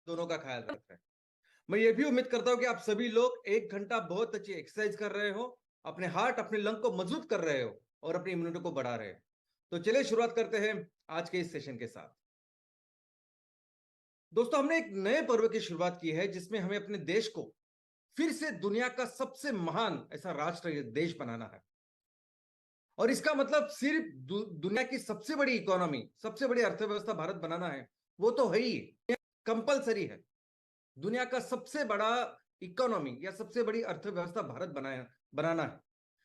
दोनों का ख्याल रख रहे हैं। मैं ये भी उम्मीद करता हूं कि आप सभी लोग 1 घंटा बहुत अच्छी एक्सरसाइज कर रहे हो, अपने हार्ट अपने लंग को मजबूत कर रहे हो और अपनी इम्यूनिटी को बढ़ा रहे हो। तो चलिए शुरुआत करते हैं आज के इस सेशन के साथ। दोस्तों, हमने एक नए पर्व की शुरुआत की है जिसमें हमें अपने देश को फिर से दुनिया का सबसे महान ऐसा राष्ट्र देश बनाना है। और इसका मतलब सिर्फ दुनिया की सबसे बड़ी इकोनॉमी, सबसे बड़ी अर्थव्यवस्था भारत बनाना है, वो तो है ही, कंपलसरी है। दुनिया का सबसे बड़ा इकोनॉमी या सबसे बड़ी अर्थव्यवस्था भारत बनाना है।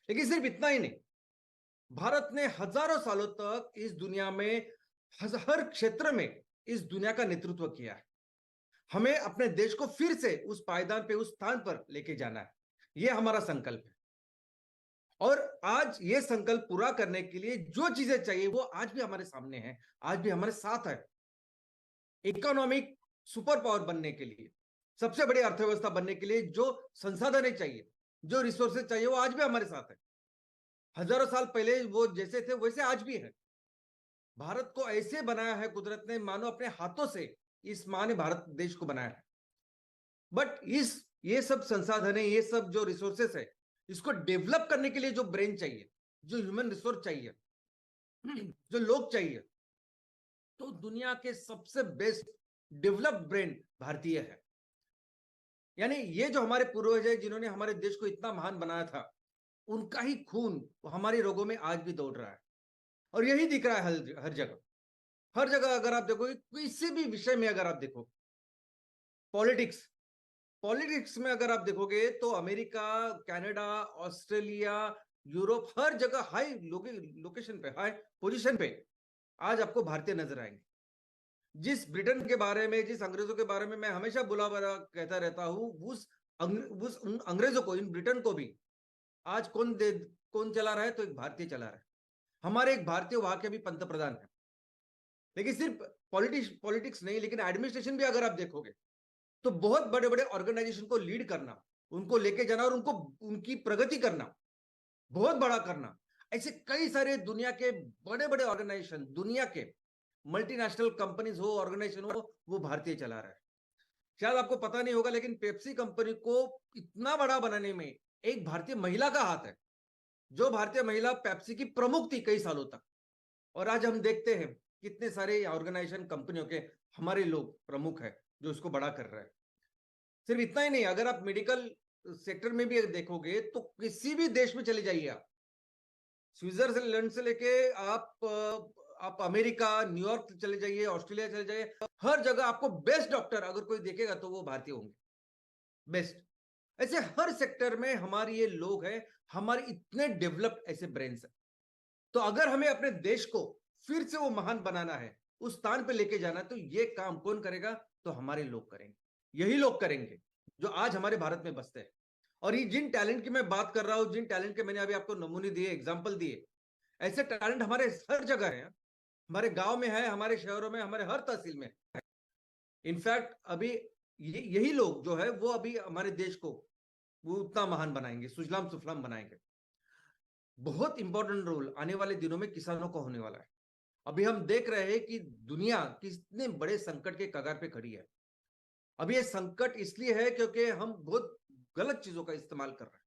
लेकिन सिर्फ इतना ही नहीं, भारत ने हजारों सालों तक इस दुनिया में हर क्षेत्र में इस दुनिया का नेतृत्व किया है। हमें अपने देश को फिर से उस पायदान पे, उस स्थान पर लेके जाना है। यह हमारा संकल्प है। और आज ये संकल्प पूरा करने के लिए जो चीजें चाहिए वो आज भी हमारे सामने है, आज भी हमारे साथ है। इकोनॉमिक सुपर पावर बनने के लिए, सबसे बड़ी अर्थव्यवस्था बनने के लिए जो संसाधन चाहिए, जो रिसोर्सेज चाहिए, वो आज भी हमारे साथ है। हजारों साल पहले वो जैसे थे वैसे आज भी है। भारत को ऐसे बनाया है कुदरत ने, मानो अपने हाथों से इस मां ने भारत देश को बनाया है। बट ये सब संसाधन है, ये सब जो रिसोर्सेस है, इसको डेवलप करने के लिए जो ब्रेन चाहिए, जो ह्यूमन रिसोर्स चाहिए, जो लोग चाहिए, तो दुनिया के सबसे बेस्ट डेवलप्ड ब्रेन भारतीय है। यानी ये जो हमारे पूर्वज है जिन्होंने हमारे देश को इतना महान बनाया था, उनका ही खून हमारी रोगों में आज भी दौड़ रहा है। और यही दिख रहा है हर जगह। हर जगह अगर आप देखो, किसी भी विषय में अगर आप देखो, पॉलिटिक्स पॉलिटिक्स में अगर आप देखोगे तो अमेरिका, कनाडा, ऑस्ट्रेलिया, यूरोप, हर जगह हाई लोकेशन पे, हाई पोजीशन पे आज आपको भारतीय नजर आएंगे। जिस ब्रिटेन के बारे में, जिस अंग्रेजों के बारे में मैं हमेशा बुला बुला कहता रहता हूं, उन अंग्रेजों को, इन ब्रिटेन को भी आज कौन चला रहा है? तो एक भारतीय चला रहा है। हमारे एक भारतीय वहां के भी पंत प्रधान है। लेकिन सिर्फ पॉलिटिक्स नहीं, लेकिन एडमिनिस्ट्रेशन भी अगर आप देखोगे तो बहुत बड़े बड़े ऑर्गेनाइजेशन को लीड करना, उनको लेके जाना और उनको उनकी प्रगति करना, बहुत बड़ा करना, ऐसे कई सारे दुनिया के बड़े बड़े ऑर्गेनाइजेशन, दुनिया के मल्टीनेशनल कंपनीज हो, ऑर्गेनाइजेशन हो, वो भारतीय चला रहा है। शायद आपको पता नहीं होगा, लेकिन पेप्सी कंपनी को इतना बड़ा बनाने में एक भारतीय महिला का हाथ है। जो भारतीय महिला पेप्सी की प्रमुख थी कई सालों तक। और आज हम देखते हैं कितने सारे ऑर्गेनाइजेशन, कंपनियों के हमारे लोग प्रमुख है जो इसको बड़ा कर रहे हैं। सिर्फ इतना ही नहीं, अगर आप मेडिकल सेक्टर में भी देखोगे तो किसी भी देश में चले जाइए आप, स्विट्जरलैंड से लेके आप अमेरिका, न्यूयॉर्क चले जाइए, ऑस्ट्रेलिया चले जाइए, हर जगह आपको बेस्ट डॉक्टर अगर कोई देखेगा तो वो भारतीय होंगे, बेस्ट। ऐसे हर सेक्टर में हमारे ये लोग हैं, हमारे इतने डेवलप्ड ऐसे ब्रेन्स हैं। तो अगर हमें अपने देश को फिर से वो महान बनाना है, उस स्थान पे लेके जाना है, तो ये काम कौन करेगा? तो हमारे लोग करेंगे। यही लोग करेंगे जो आज हमारे भारत में बसते हैं। और ये जिन टैलेंट की मैं बात कर रहा हूं, जिन टैलेंट के मैंने अभी आपको नमूने दिए, एग्जाम्पल दिए, ऐसे टैलेंट हमारे हर जगह है। हमारे गांव में है, हमारे शहरों में, हमारे हर तहसील में है। इनफैक्ट अभी यही लोग जो है वो अभी हमारे देश को वो उतना महान बनाएंगे, सुजलाम सुफलाम बनाएंगे। बहुत इंपॉर्टेंट रोल आने वाले दिनों में किसानों का होने वाला है। अभी हम देख रहे हैं कि दुनिया कितने बड़े संकट के कगार पे खड़ी है। अभी ये संकट इसलिए है क्योंकि हम बहुत गलत चीजों का इस्तेमाल कर रहे हैं।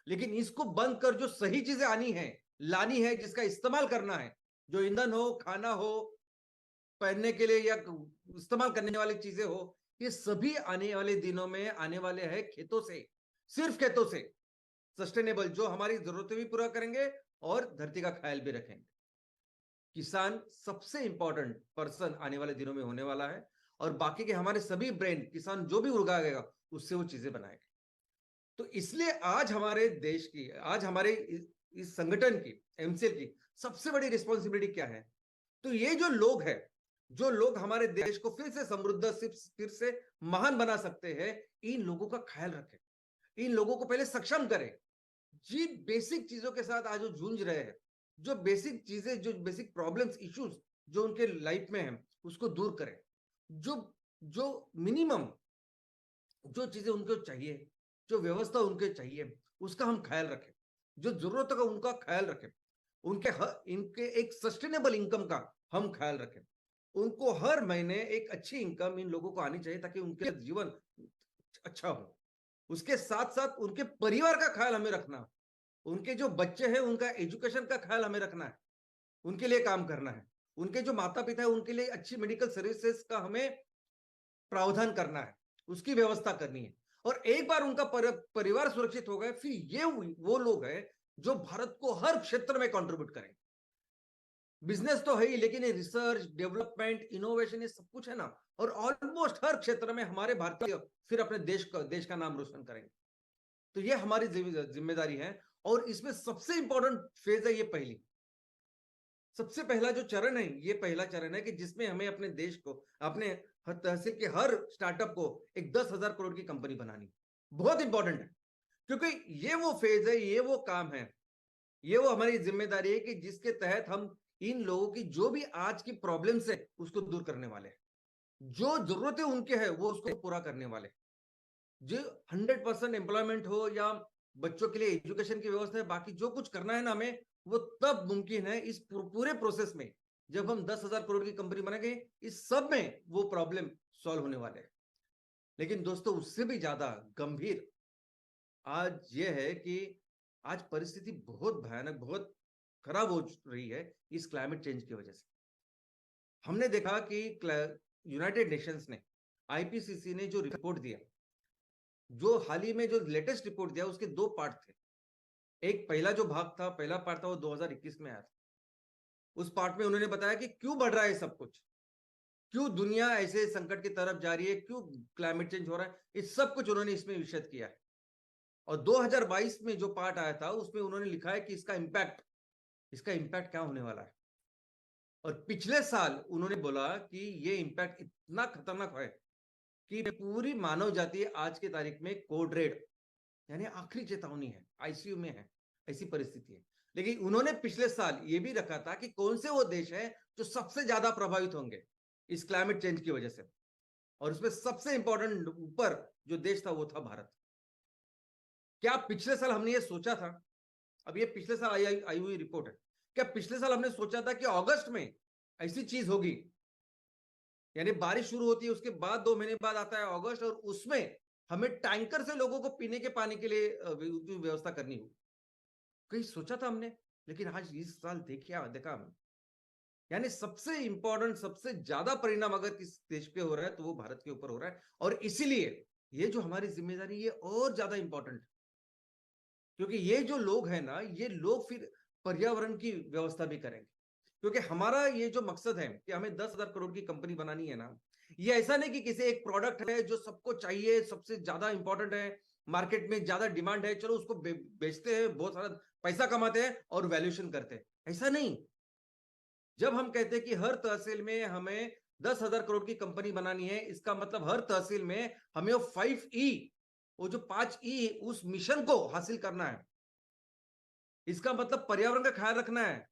लेकिन इसको बंद कर जो सही चीजें आनी है, लानी है, जिसका इस्तेमाल करना है, जो ईंधन हो, खाना हो, पहनने के लिए या इस्तेमाल करने वाली चीजें हो, ये सभी आने वाले दिनों में आने वाले हैं खेतों से, सिर्फ खेतों से, सस्टेनेबल, जो हमारी जरूरतें भी पूरा करेंगे और धरती का ख्याल भी रखेंगे। किसान सबसे इंपॉर्टेंट पर्सन आने वाले दिनों में होने वाला है। और बाकी के हमारे सभी ब्रेन, किसान जो भी उगाएगा उससे वो चीजें बनाएगा। तो इसलिए आज हमारे देश की, आज हमारे इस संगठन की, एमसीएल की सबसे बड़ी रिस्पॉन्सिबिलिटी क्या है? तो ये जो लोग हैं, जो लोग हमारे देश को फिर से समृद्ध, फिर से महान बना सकते हैं, इन लोगों का ख्याल रखें, इन लोगों को पहले सक्षम करें। जिन बेसिक चीजों के साथ आज वो जूझ रहे हैं, जो बेसिक चीजें, जो बेसिक प्रॉब्लम्स, इश्यूज जो उनके लाइफ में है, उसको दूर करें। जो जो मिनिमम जो चीजें उनको चाहिए, जो व्यवस्था उनके चाहिए, उसका हम ख्याल रखें। जो जरूरत का उनका ख्याल रखें, इनके एक सस्टेनेबल इनकम का हम ख्याल रखें। उनको हर महीने एक अच्छी इनकम इन लोगों को आनी चाहिए ताकि उनके जीवन अच्छा हो। उसके साथ साथ उनके परिवार का ख्याल हमें रखना है। उनके जो बच्चे हैं उनका एजुकेशन का ख्याल हमें रखना है, उनके लिए काम करना है। उनके जो माता पिता है उनके लिए अच्छी मेडिकल सर्विसेज का हमें प्रावधान करना है, उसकी व्यवस्था करनी है। और एक बार उनका परिवार सुरक्षित हो गए, फिर ये वो लोग हैं जो भारत को हर क्षेत्र में कंट्रीब्यूट करेंगे। बिजनेस तो है ही, लेकिन ये रिसर्च, डेवलपमेंट, इनोवेशन, ये सब कुछ है ना। और ऑलमोस्ट हर क्षेत्र में हमारे भारतीय फिर अपने देश का नाम रोशन करेंगे। तो ये हमारी जिम्मेदारी है। और इसमें सबसे इंपॉर्टेंट फेज है ये पहली, सबसे पहला जो चरण है, ये पहला चरण है कि जिसमें हमें अपने देश को, अपने तहसील के हर स्टार्टअप को एक 10,000 करोड़ की कंपनी बनानी। बहुत इंपॉर्टेंट है, क्योंकि ये वो फेज है, ये वो काम है, ये वो हमारी जिम्मेदारी है कि जिसके तहत हम इन लोगों की जो भी आज की प्रॉब्लम्स है उसको दूर करने वाले हैं। जो जरूरतें उनके हैं वो उसको पूरा करने वाले हैं। जो 100% एम्प्लॉयमेंट हो या बच्चों के लिए एजुकेशन की व्यवस्था है, बाकी जो कुछ करना है ना हमें, वो तब मुमकिन है इस पूरे प्रोसेस में जब हम 10,000 करोड़ की कंपनी बनाएंगे। इस सब में वो प्रॉब्लम सॉल्व होने वाले हैं। लेकिन दोस्तों, उससे भी ज्यादा गंभीर आज ये है कि आज परिस्थिति बहुत भयानक, बहुत खराब हो रही है इस क्लाइमेट चेंज की वजह से। हमने देखा कि यूनाइटेड नेशंस ने, आईपीसीसी ने जो रिपोर्ट दिया, जो हाल ही में जो लेटेस्ट रिपोर्ट दिया, उसके दो पार्ट थे। एक पहला जो भाग था, पहला पार्ट था, वो 2021 में आया था। उस पार्ट में उन्होंने बताया कि क्यों बढ़ रहा है सब कुछ, क्यों दुनिया ऐसे संकट की तरफ जा रही है, क्यों क्लाइमेट चेंज हो रहा है, इस सब कुछ उन्होंने इसमें विशद किया है। और 2022 में जो पार्ट आया था उसमें उन्होंने लिखा है कि इसका इम्पैक्ट क्या होने वाला है। और पिछले साल उन्होंने बोला कि ये इम्पैक्ट इतना खतरनाक है कि पूरी मानव जाति आज की तारीख में कोड रेड, यानी आखिरी चेतावनी है, आईसीयू में है, ऐसी परिस्थिति है। लेकिन उन्होंने पिछले साल ये भी रखा था कि कौन से वो देश हैं जो सबसे ज्यादा प्रभावित होंगे इस क्लाइमेट चेंज की वजह से। और उसमें सबसे इंपॉर्टेंट ऊपर जो देश था वो था भारत। क्या पिछले साल हमने ये सोचा था? अब ये पिछले साल आई हुई रिपोर्ट है। क्या पिछले साल हमने सोचा था कि अगस्त में ऐसी चीज होगी? यानी बारिश शुरू होती है, उसके बाद 2 महीने बाद आता है अगस्त, और उसमें हमें टैंकर से लोगों को पीने के पानी के लिए व्यवस्था करनी होगी। कहीं सोचा था हमने? लेकिन आज इस साल देखा हमने, यानी सबसे इंपॉर्टेंट, सबसे ज्यादा परिणाम अगर किस देश पे हो रहा है तो वो भारत के ऊपर हो रहा है। और इसीलिए ये जो हमारी जिम्मेदारी, ये और ज्यादा इंपॉर्टेंट, क्योंकि ये जो लोग हैं ना, ये लोग फिर पर्यावरण की व्यवस्था भी करेंगे। क्योंकि हमारा ये जो मकसद है कि हमें 10,000 करोड़ की कंपनी बनानी है ना, ये ऐसा नहीं कि किसी एक प्रोडक्ट है जो सबको चाहिए, सबसे ज्यादा इंपॉर्टेंट है, मार्केट में ज्यादा डिमांड है, चलो उसको बेचते हैं, बहुत सारा पैसा कमाते हैं और वैल्यूएशन करते हैं। ऐसा नहीं। जब हम कहते हैं कि हर तहसील में हमें 10,000 करोड़ की कंपनी बनानी है, इसका मतलब हर तहसील में हमें वो 5E, वो जो 5E, उस मिशन को हासिल करना है। इसका मतलब पर्यावरण का ख्याल रखना है।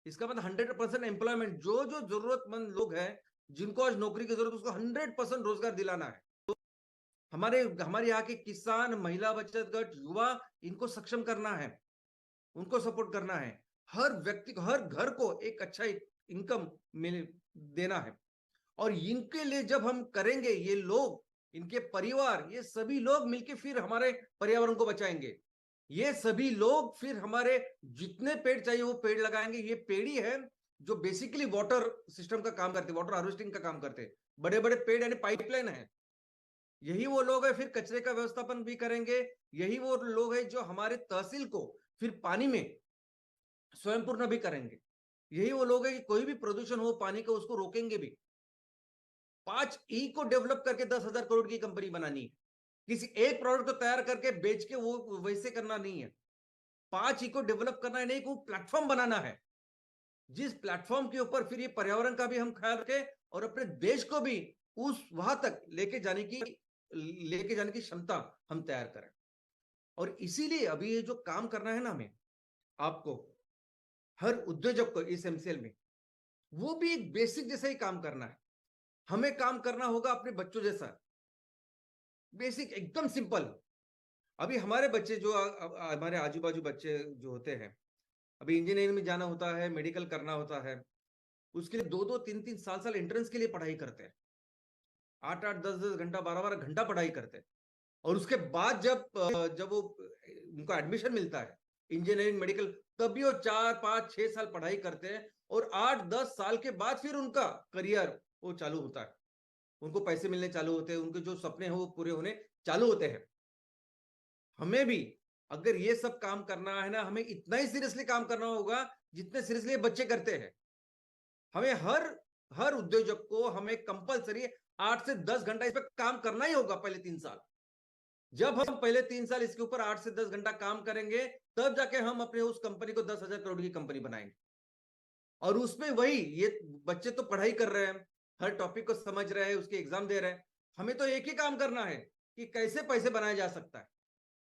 इसका मतलब 100% एम्प्लॉयमेंट, जो जो जरूरतमंद लोग हैं, जिनको आज नौकरी की जरूरत, उसको 100% रोजगार दिलाना है। हमारे यहाँ के किसान, महिला बचत गट, युवा, इनको सक्षम करना है, उनको सपोर्ट करना है। हर व्यक्ति को, हर घर को एक अच्छा इनकम मिल देना है। और इनके लिए जब हम करेंगे, ये लोग, इनके परिवार, ये सभी लोग मिलकर फिर हमारे पर्यावरण को बचाएंगे। ये सभी लोग फिर हमारे जितने पेड़ चाहिए वो पेड़ लगाएंगे। ये पेड़ ही है जो बेसिकली वाटर सिस्टम का काम करते, वाटर हार्वेस्टिंग का काम करते। बड़े बड़े पेड़ यानी पाइपलाइन है। यही वो लोग है फिर कचरे का व्यवस्थापन भी करेंगे। यही वो लोग है जो हमारे तहसील को फिर पानी में स्वयं पूर्ण भी करेंगे। यही वो लोग है कि कोई भी प्रदूषण हो पानी का, उसको रोकेंगे भी। 5E को डेवलप करके 10,000 करोड़ की कंपनी बनानी है। किसी एक प्रोडक्ट को तैयार करके बेच के वो वैसे करना नहीं है। 5E को डेवलप करना है, नहीं, को प्लेटफॉर्म बनाना है, जिस प्लेटफॉर्म के ऊपर फिर ये पर्यावरण का भी हम ख्याल रखें और अपने देश को भी उस वहां तक लेके जाने की क्षमता हम तैयार करें। और इसीलिए अभी ये जो काम करना है ना हमें, आपको, हर उद्योजक को इस एमसीएल में, वो भी एक बेसिक जैसा ही काम करना है। हमें काम करना होगा अपने बच्चों जैसा, बेसिक, एकदम सिंपल। अभी हमारे बच्चे जो हमारे आजू बाजू बच्चे जो होते हैं, अभी इंजीनियरिंग में जाना होता है, मेडिकल करना होता है, उसके लिए 2-2 3-3 साल एंट्रेंस के लिए पढ़ाई करते हैं, 8-8 10-10 घंटा 12-12 घंटा पढ़ाई करते हैं। और उसके बाद जब वो उनको एडमिशन मिलता है इंजीनियरिंग मेडिकल, तब भी वो 4-5-6 साल पढ़ाई करते हैं और 8-10 साल के बाद फिर उनका करियर वो चालू होता है, उनको पैसे मिलने चालू होते हैं, उनके जो सपने हैं वो पूरे होने चालू होते हैं। हमें भी अगर ये सब काम करना है ना, हमें इतना ही सीरियसली काम करना होगा जितने सीरियसली बच्चे करते हैं। हमें हर हर उद्योजक को हमें कंपलसरी 8 से 10 घंटा इस पर काम करना ही होगा पहले 3 साल। जब हम पहले 3 साल इसके ऊपर 8 से 10 घंटा काम करेंगे, तब जाके हम अपने उस कंपनी को 10,000 करोड़ की कंपनी बनाएंगे। और उसमें वही ये बच्चे तो पढ़ाई कर रहे हैं, हर टॉपिक को समझ रहे हैं, उसके एग्जाम दे रहे हैं। हमें तो एक ही काम करना है कि कैसे पैसे बनाया जा सकता है,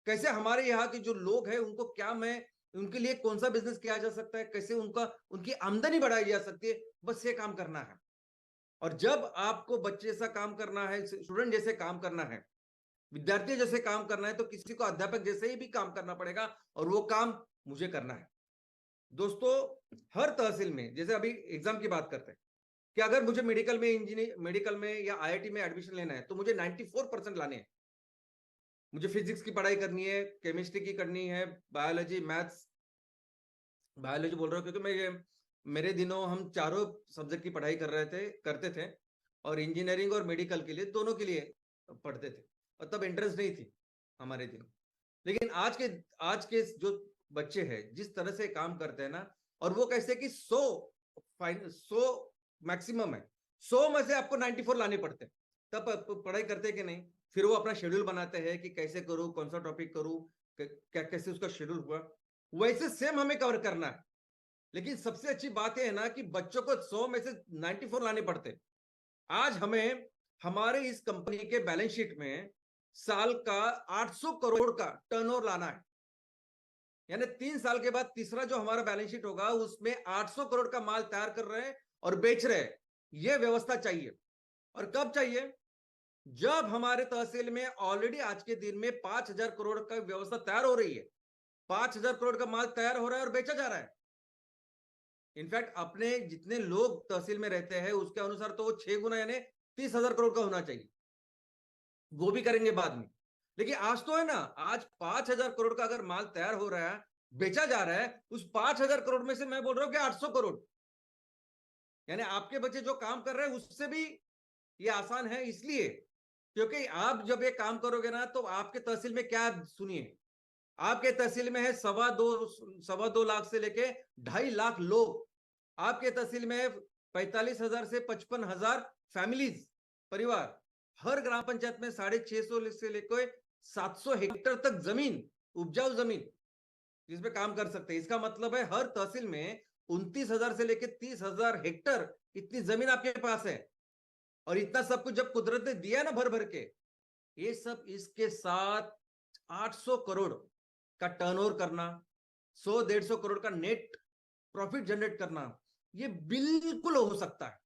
कैसे हमारे यहाँ के जो लोग हैं उनको क्या मैं उनके लिए कौन सा बिजनेस किया जा सकता है, कैसे उनकी आमदनी बढ़ाई जा सकती है, बस ये काम करना है। और जब आपको बच्चे जैसा काम करना है, स्टूडेंट जैसे काम करना है, विद्यार्थी जैसे काम करना है, तो किसी को अध्यापक जैसे ही भी काम करना पड़ेगा और वो काम मुझे करना है। दोस्तों, हर तहसील में जैसे अभी एग्जाम की बात करते हैं कि अगर मुझे मेडिकल में या आईआईटी में एडमिशन लेना है तो मुझे 94% लाने हैं। मुझे फिजिक्स की पढ़ाई करनी है, केमिस्ट्री की करनी है, बायोलॉजी मैथ्स, बायोलॉजी बोल रहा हूँ क्योंकि मेरे दिनों हम चारों सब्जेक्ट की पढ़ाई करते थे और इंजीनियरिंग और मेडिकल के लिए दोनों के लिए पढ़ते थे और तब एंट्रेंस नहीं थी हमारे दिन। लेकिन आज के जो बच्चे हैं जिस तरह से काम करते हैं ना, और वो कैसे कि 100 मैक्सिमम है, 100 में से आपको 94 लाने पड़ते हैं, तब पढ़ाई करते कि नहीं। फिर वो अपना शेड्यूल बनाते हैं कि कैसे करूं, कौन सा टॉपिक करूं, कैसे उसका शेड्यूल हुआ, वैसे सेम हमें कवर करना है। लेकिन सबसे अच्छी बात यह है ना कि बच्चों को 100 में से 94 लाने पड़ते हैं। आज हमें हमारे इस कंपनी के बैलेंस शीट में साल का 800 करोड़ का टर्नओवर लाना है, यानी 3 साल के बाद तीसरा जो हमारा बैलेंस शीट होगा उसमें 800 करोड़ का माल तैयार कर रहे हैं और बेच रहे हैं। यह व्यवस्था चाहिए। और कब चाहिए? जब हमारे तहसील में ऑलरेडी आज के दिन में 5,000 करोड़ का व्यवस्था तैयार हो रही है, 5,000 करोड़ का माल तैयार हो रहा है और बेचा जा रहा है। इनफैक्ट अपने जितने लोग तहसील में रहते हैं उसके अनुसार तो वो 6 गुना यानी 30,000 करोड़ का होना चाहिए, वो भी करेंगे बाद में। लेकिन आज तो है ना, आज 5,000 करोड़ का अगर माल तैयार हो रहा है, बेचा जा रहा है, उस 5,000 करोड़ में से मैं बोल रहा हूं कि 800 करोड़, यानी आपके बच्चे जो काम कर रहे हैं उससे भी ये आसान है। इसलिए क्योंकि आप जब ये काम करोगे ना, तो आपके तहसील में क्या, सुनिए, आपके तहसील में है 2.25 लाख से लेके 2.5 लाख लोग। आपके तहसील में 45,000 से 55,000 फैमिलीज, परिवार। हर ग्राम पंचायत में 650 से लेकर 700 हेक्टेयर तक जमीन, उपजाऊ जमीन, जिसमें काम कर सकते हैं। इसका मतलब है हर तहसील में 29,000 से लेकर 30,000 हेक्टेयर इतनी जमीन आपके पास है। और इतना सब कुछ जब कुदरत ने दिया ना भर भर के, ये सब इसके साथ 800 करोड़ का टर्नओवर करना, 100-150 करोड़ का नेट प्रॉफिट जनरेट करना, ये बिल्कुल हो सकता है,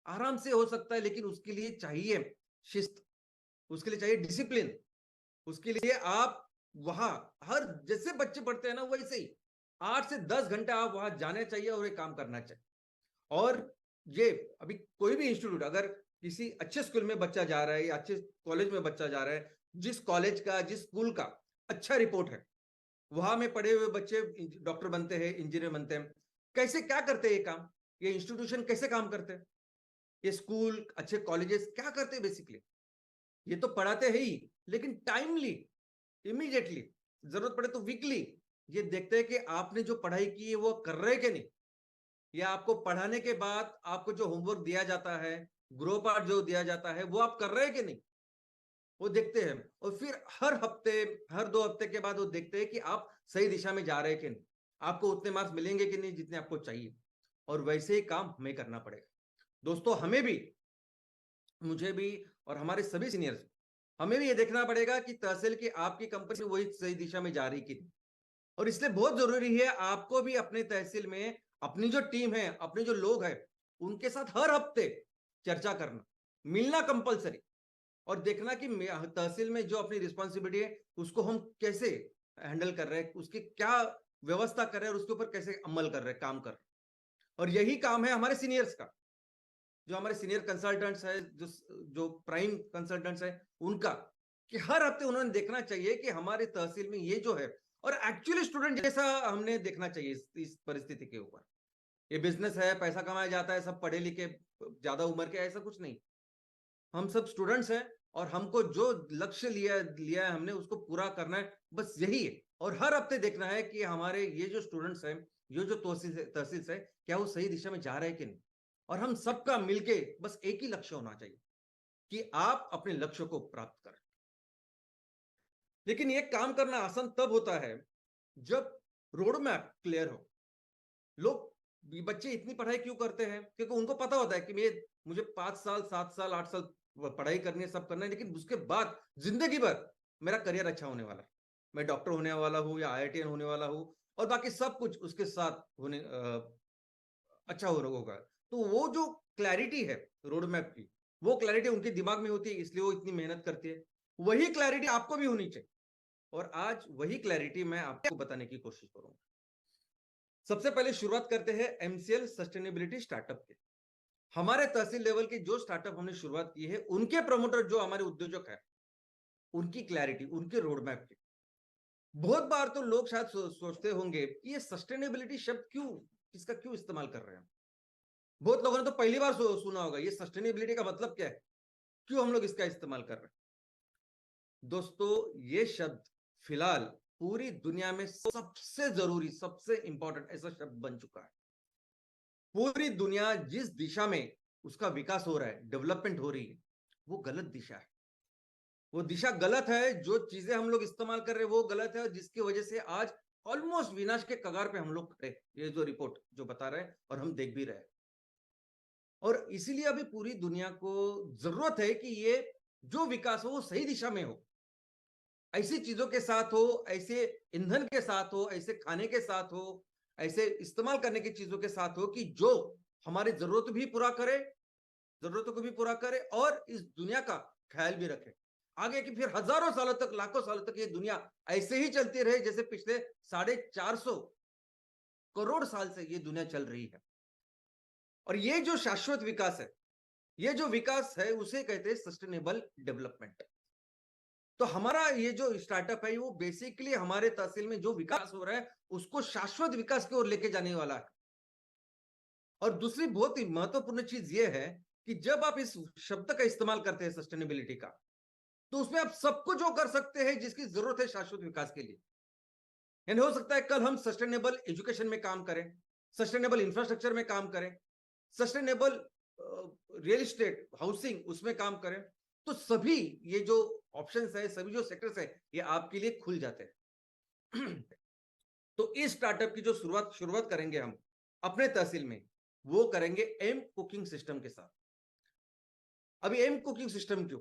आराम से हो सकता है। लेकिन उसके लिए चाहिए शिस्त, उसके लिए चाहिए डिसिप्लिन, उसके लिए आप वहां हर जैसे बच्चे पढ़ते हैं ना वैसे ही 8 से 10 घंटे आप वहां जाने चाहिए और ये काम करना चाहिए। और ये अभी कोई भी इंस्टीट्यूट, अगर किसी अच्छे स्कूल में बच्चा जा रहा है या अच्छे कॉलेज में बच्चा जा रहा है, जिस कॉलेज का जिस स्कूल का अच्छा रिपोर्ट है, वहां में पढ़े हुए बच्चे डॉक्टर बनते हैं, इंजीनियर बनते हैं। कैसे क्या करते हैं ये काम, ये इंस्टीट्यूशन कैसे काम करते हैं, ये स्कूल अच्छे कॉलेजेस क्या करते हैं? बेसिकली ये तो पढ़ाते हैं ही, लेकिन टाइमली, इमीडिएटली, जरूरत पड़े तो वीकली ये देखते हैं कि आपने जो पढ़ाई की है वो कर रहे कि नहीं, या आपको पढ़ाने के बाद आपको जो होमवर्क दिया जाता है, ग्रो पार्ट जो दिया जाता है, वो आप कर रहे हैं कि नहीं, वो देखते हैं। और फिर हर हफ्ते, हर 2 हफ्ते के बाद वो देखते हैं कि आप सही दिशा में जा रहे हैं कि नहीं, आपको उतने मार्क्स मिलेंगे कि नहीं जितने आपको चाहिए। और वैसे ही काम हमें करना पड़ेगा। दोस्तों, हमें भी, मुझे भी और हमारे सभी सीनियर्स, हमें भी ये देखना पड़ेगा कि तहसील की आपकी कंपनी वही सही दिशा में जा रही कि नहीं। और इसलिए बहुत जरूरी है आपको भी अपने तहसील में अपनी जो टीम है, अपने जो लोग हैं, उनके साथ हर हफ्ते चर्चा करना, मिलना कंपलसरी, और देखना कि तहसील में जो अपनी रिस्पॉन्सिबिलिटी है उसको हम कैसे हैंडल कर रहे हैं, उसकी क्या व्यवस्था कर रहे हैं और उसके ऊपर कैसे अमल कर रहे हैं, काम कर रहे हैं। और यही काम है हमारे सीनियर्स का, जो हमारे सीनियर कंसल्टेंट्स है, जो प्राइम कंसल्टेंट्स है उनका, कि हर हफ्ते उन्होंने देखना चाहिए कि हमारे तहसील में ये जो है, और एक्चुअली स्टूडेंट जैसा हमने देखना चाहिए इस परिस्थिति के ऊपर। ये बिजनेस है, पैसा कमाया जाता है, सब पढ़े लिखे ज्यादा उम्र के, ऐसा कुछ नहीं। हम सब स्टूडेंट्स हैं और हमको जो लक्ष्य लिया लिया है हमने उसको पूरा करना है, बस यही है। और हर हफ्ते देखना है कि हमारे ये जो स्टूडेंट्स हैं, ये जो तहसील है, क्या वो सही दिशा में जा रहे हैं कि नहीं। और हम सबका मिलके बस एक ही लक्ष्य होना चाहिए कि आप अपने लक्ष्य को प्राप्त करें। लेकिन ये काम करना आसान तब होता है जब रोड मैप क्लियर हो। लोग, बच्चे इतनी पढ़ाई क्यों करते हैं? क्योंकि उनको पता होता है कि मुझे 5 साल 7 साल 8 साल पढ़ाई करनी है, सब करना है, लेकिन उसके बाद जिंदगी भर मेरा करियर अच्छा होने वाला है, मैं डॉक्टर होने वाला हूँ या IITN होने वाला हूँ, और बाकी सब कुछ उसके साथ होने अच्छा होगा। तो वो जो क्लैरिटी है रोड मैप की, वो क्लैरिटी उनके दिमाग में होती है, इसलिए वो इतनी मेहनत करती है। वही क्लैरिटी आपको भी होनी चाहिए, और आज वही क्लैरिटी मैं आपको बताने की कोशिश करूंगा। सबसे पहले शुरुआत करते हैं MCL सस्टेनेबिलिटी स्टार्टअप के। हमारे तहसील लेवल के जो स्टार्टअप हमने शुरुआत की है, उनके प्रमोटर जो हमारे उद्योजक है, उनकी क्लैरिटी, उनके रोड मैप की। बहुत बार तो लोग शायद सोचते होंगे कि ये सस्टेनेबिलिटी शब्द इसका क्यों इस्तेमाल कर रहे हैं। बहुत लोगों ने तो पहली बार सुना होगा, ये सस्टेनेबिलिटी का मतलब क्या है, क्यों हम लोग इसका इस्तेमाल कर रहे हैं। दोस्तों, ये शब्द फिलहाल पूरी दुनिया में सबसे जरूरी, सबसे इंपॉर्टेंट ऐसा शब्द बन चुका है। पूरी दुनिया जिस दिशा में उसका विकास हो रहा है, डेवलपमेंट हो रही है, वो गलत दिशा है। वो दिशा गलत है, जो चीजें हम लोग इस्तेमाल कर रहे हैं वो गलत है, और जिसकी वजह से आज ऑलमोस्ट विनाश के कगार पे हम लोग खड़े, ये जो रिपोर्ट जो बता रहे हैं और हम देख भी रहे हैं। और इसीलिए अभी पूरी दुनिया को जरूरत है कि ये जो विकास हो वो सही दिशा में हो, ऐसी चीजों के साथ हो, ऐसे ईंधन के साथ हो, ऐसे खाने के साथ हो, ऐसे इस्तेमाल करने की चीजों के साथ हो कि जो हमारी जरूरत भी पूरा करे, जरूरतों को भी पूरा करे, और इस दुनिया का ख्याल भी रखे आगे, कि फिर हजारों सालों तक, लाखों सालों तक ये दुनिया ऐसे ही चलती रहे जैसे पिछले 450 करोड़ साल से ये दुनिया चल रही है। और ये जो शाश्वत विकास है, ये जो विकास है, उसे कहते हैं सस्टेनेबल डेवलपमेंट। तो हमारा ये जो स्टार्टअप है वो बेसिकली हमारे तहसील में जो विकास हो रहा है उसको शाश्वत विकास की ओर लेके जाने वाला है। और दूसरी बहुत ही महत्वपूर्ण चीज ये है कि जब आप इस शब्द का इस्तेमाल करते हैं सस्टेनेबिलिटी का, तो उसमें आप सब कुछ जो कर सकते हैं जिसकी जरूरत है शाश्वत विकास के लिए। यानी हो सकता है कल हम सस्टेनेबल एजुकेशन में काम करें, सस्टेनेबल इंफ्रास्ट्रक्चर में काम करें, सस्टेनेबल रियल एस्टेट हाउसिंग उसमें काम करें। तो सभी ये जो ऑप्शंस है, सभी जो सेक्टर्स है, ये आपके लिए खुल जाते हैं। तो इस स्टार्टअप की जो शुरुआत करेंगे हम अपने तहसील में, वो करेंगे एम कुकिंग सिस्टम के साथ। अभी एम कुकिंग सिस्टम क्यों?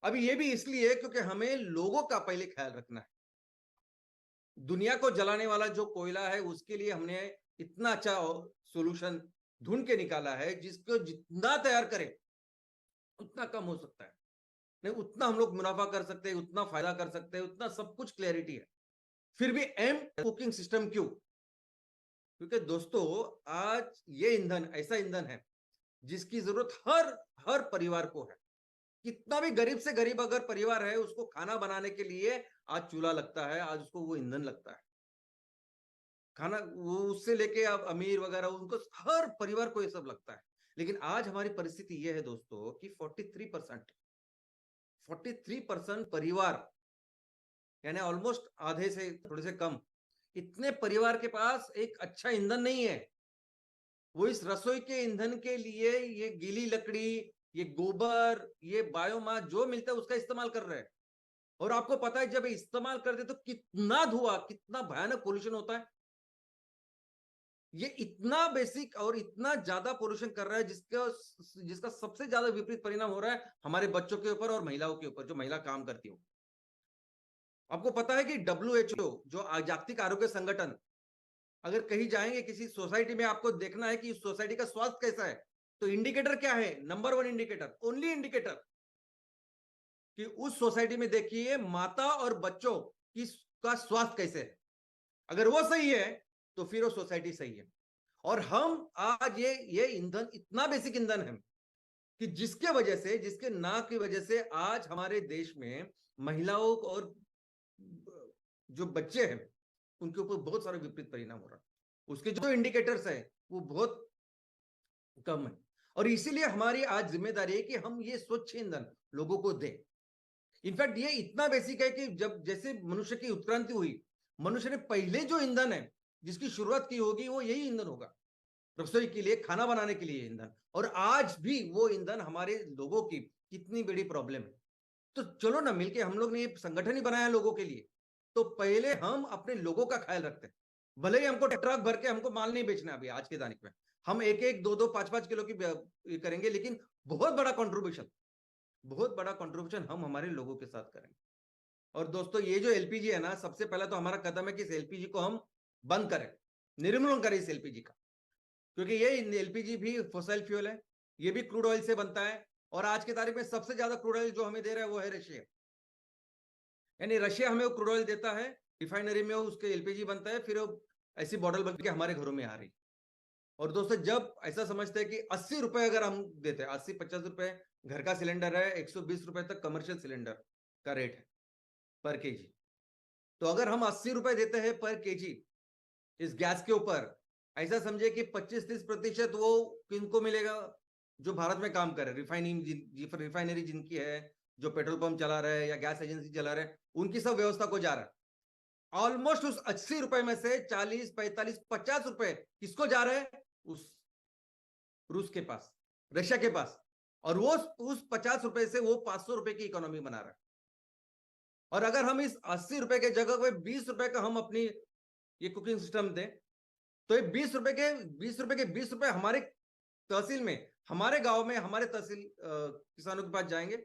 अभी ये भी इसलिए क्योंकि हमें लोगों का पहले ख्याल रखना है। दुनिया को जलाने वाला जो कोयला है उसके लिए हमने इतना अच्छा सॉल्यूशन ढूंढ के निकाला है, जिसको जितना तैयार करें उतना कम हो सकता है, नहीं उतना हम लोग मुनाफा कर सकते हैं, उतना फायदा कर सकते हैं, उतना सब कुछ क्लैरिटी है। फिर भी एम कुकिंग सिस्टम क्यों? क्योंकि दोस्तों, आज ये ईंधन ऐसा ईंधन है जिसकी जरूरत हर हर परिवार को है। कितना भी गरीब से गरीब अगर परिवार है, उसको खाना बनाने के लिए आज चूल्हा लगता है, आज उसको वो ईंधन लगता है। खाना वो उससे लेके अब अमीर वगैरह, उनको हर परिवार को ये सब लगता है। लेकिन आज हमारी परिस्थिति ये है दोस्तों कि 43% परिवार, यानी ऑलमोस्ट आधे से थोड़े से कम, इतने परिवार के पास एक अच्छा ईंधन नहीं है। वो इस रसोई के ईंधन के लिए ये गीली लकड़ी, ये गोबर, ये बायोमास जो मिलता है उसका इस्तेमाल कर रहे हैं। और आपको पता है जब इस्तेमाल करते तो कितना धुआं, कितना भयानक पोल्यूशन होता है। ये इतना बेसिक और इतना ज्यादा पोल्यूशन कर रहा है जिसका जिसका सबसे ज्यादा विपरीत परिणाम हो रहा है हमारे बच्चों के ऊपर और महिलाओं के ऊपर, जो महिला काम करती हो। आपको पता है कि WHO जो जागतिक आरोग्य संगठन, अगर कहीं जाएंगे किसी सोसाइटी में, आपको देखना है कि उस सोसाइटी का स्वास्थ्य कैसा है, तो इंडिकेटर क्या है? नंबर 1 इंडिकेटर, ओनली इंडिकेटर, कि उस सोसाइटी में देखिए माता और बच्चों की का स्वास्थ्य कैसे है। अगर वो सही है तो फिर वो सोसाइटी सही है। और हम आज ये ईंधन इतना बेसिक ईंधन है कि जिसके वजह से, जिसके ना की वजह से आज हमारे देश में महिलाओं और जो बच्चे हैं उनके ऊपर बहुत सारे विपरीत परिणाम हो रहा है। उसके जो इंडिकेटर्स है वो बहुत कम है। और इसीलिए हमारी आज जिम्मेदारी है कि हम ये स्वच्छ ईंधन लोगों को दें। इनफैक्ट ये इतना बेसिक है कि जब जैसे मनुष्य की उत्क्रांति हुई, मनुष्य ने पहले जो ईंधन है जिसकी शुरुआत की होगी वो यही ईंधन होगा, रसोई के लिए, खाना बनाने के लिए ईंधन। और आज भी वो ईंधन हमारे लोगों की कितनी बड़ी प्रॉब्लम है। तो चलो ना मिलके, हम लोग ने ये संगठन ही बनाया लोगों के लिए, तो पहले हम अपने लोगों का ख्याल रखते हैं। भले ही हमको ट्रक भर के हमको माल नहीं बेचना अभी आज के तारीख में, हम एक एक दो दो पांच पांच किलो की करेंगे, लेकिन बहुत बड़ा कंट्रीब्यूशन हम हमारे लोगों के साथ करेंगे। और दोस्तों, ये जो एलपीजी है ना, सबसे पहला तो हमारा कदम है कि इस एलपीजी को हम बंद करें, निर्मूलन करें इस एलपीजी का। क्योंकि ये एलपीजी भी फॉसिल फ्यूल है, ये भी क्रूड ऑयल से बनता है। और आज की तारीख में सबसे ज्यादा क्रूड ऑयल जो हमें दे रहा है वो है रशिया। यानी रशिया हमें क्रूड ऑयल देता है, रिफाइनरी में उसके एलपीजी बनता है, फिर वो ऐसी बॉटल बन के हमारे घरों में आ रही। और दोस्तों, जब ऐसा समझते हैं कि 80 रुपए अगर हम देते हैं, 80-50 रुपए घर का सिलेंडर है, 120 रुपए तक कमर्शियल सिलेंडर का रेट है पर केजी। तो अगर हम 80 रुपए देते हैं पर केजी इस गैस के ऊपर, ऐसा समझे कि 25-30% वो किनको मिलेगा? जो भारत में काम कर रहे, रिफाइनरी जिनकी है, जो पेट्रोल पंप चला रहे हैं या गैस एजेंसी चला रहे हैं, उनकी सब व्यवस्था को जा रहा है। ऑलमोस्ट उस 80 रुपए में से 40, 45, 50 रुपए किसको जा रहे हैं? उस रूस के पास, रशिया के पास। और वो उस 50 रुपए से वो 500 रुपए की इकोनॉमी बना रहा है। और अगर हम इस 80 रुपए के जगह पे 20 रुपए का हम अपनी ये कुकिंग सिस्टम दें, तो ये 20 रुपए हमारे तहसील में, हमारे गांव में, हमारे तहसील किसानों के पास जाएंगे।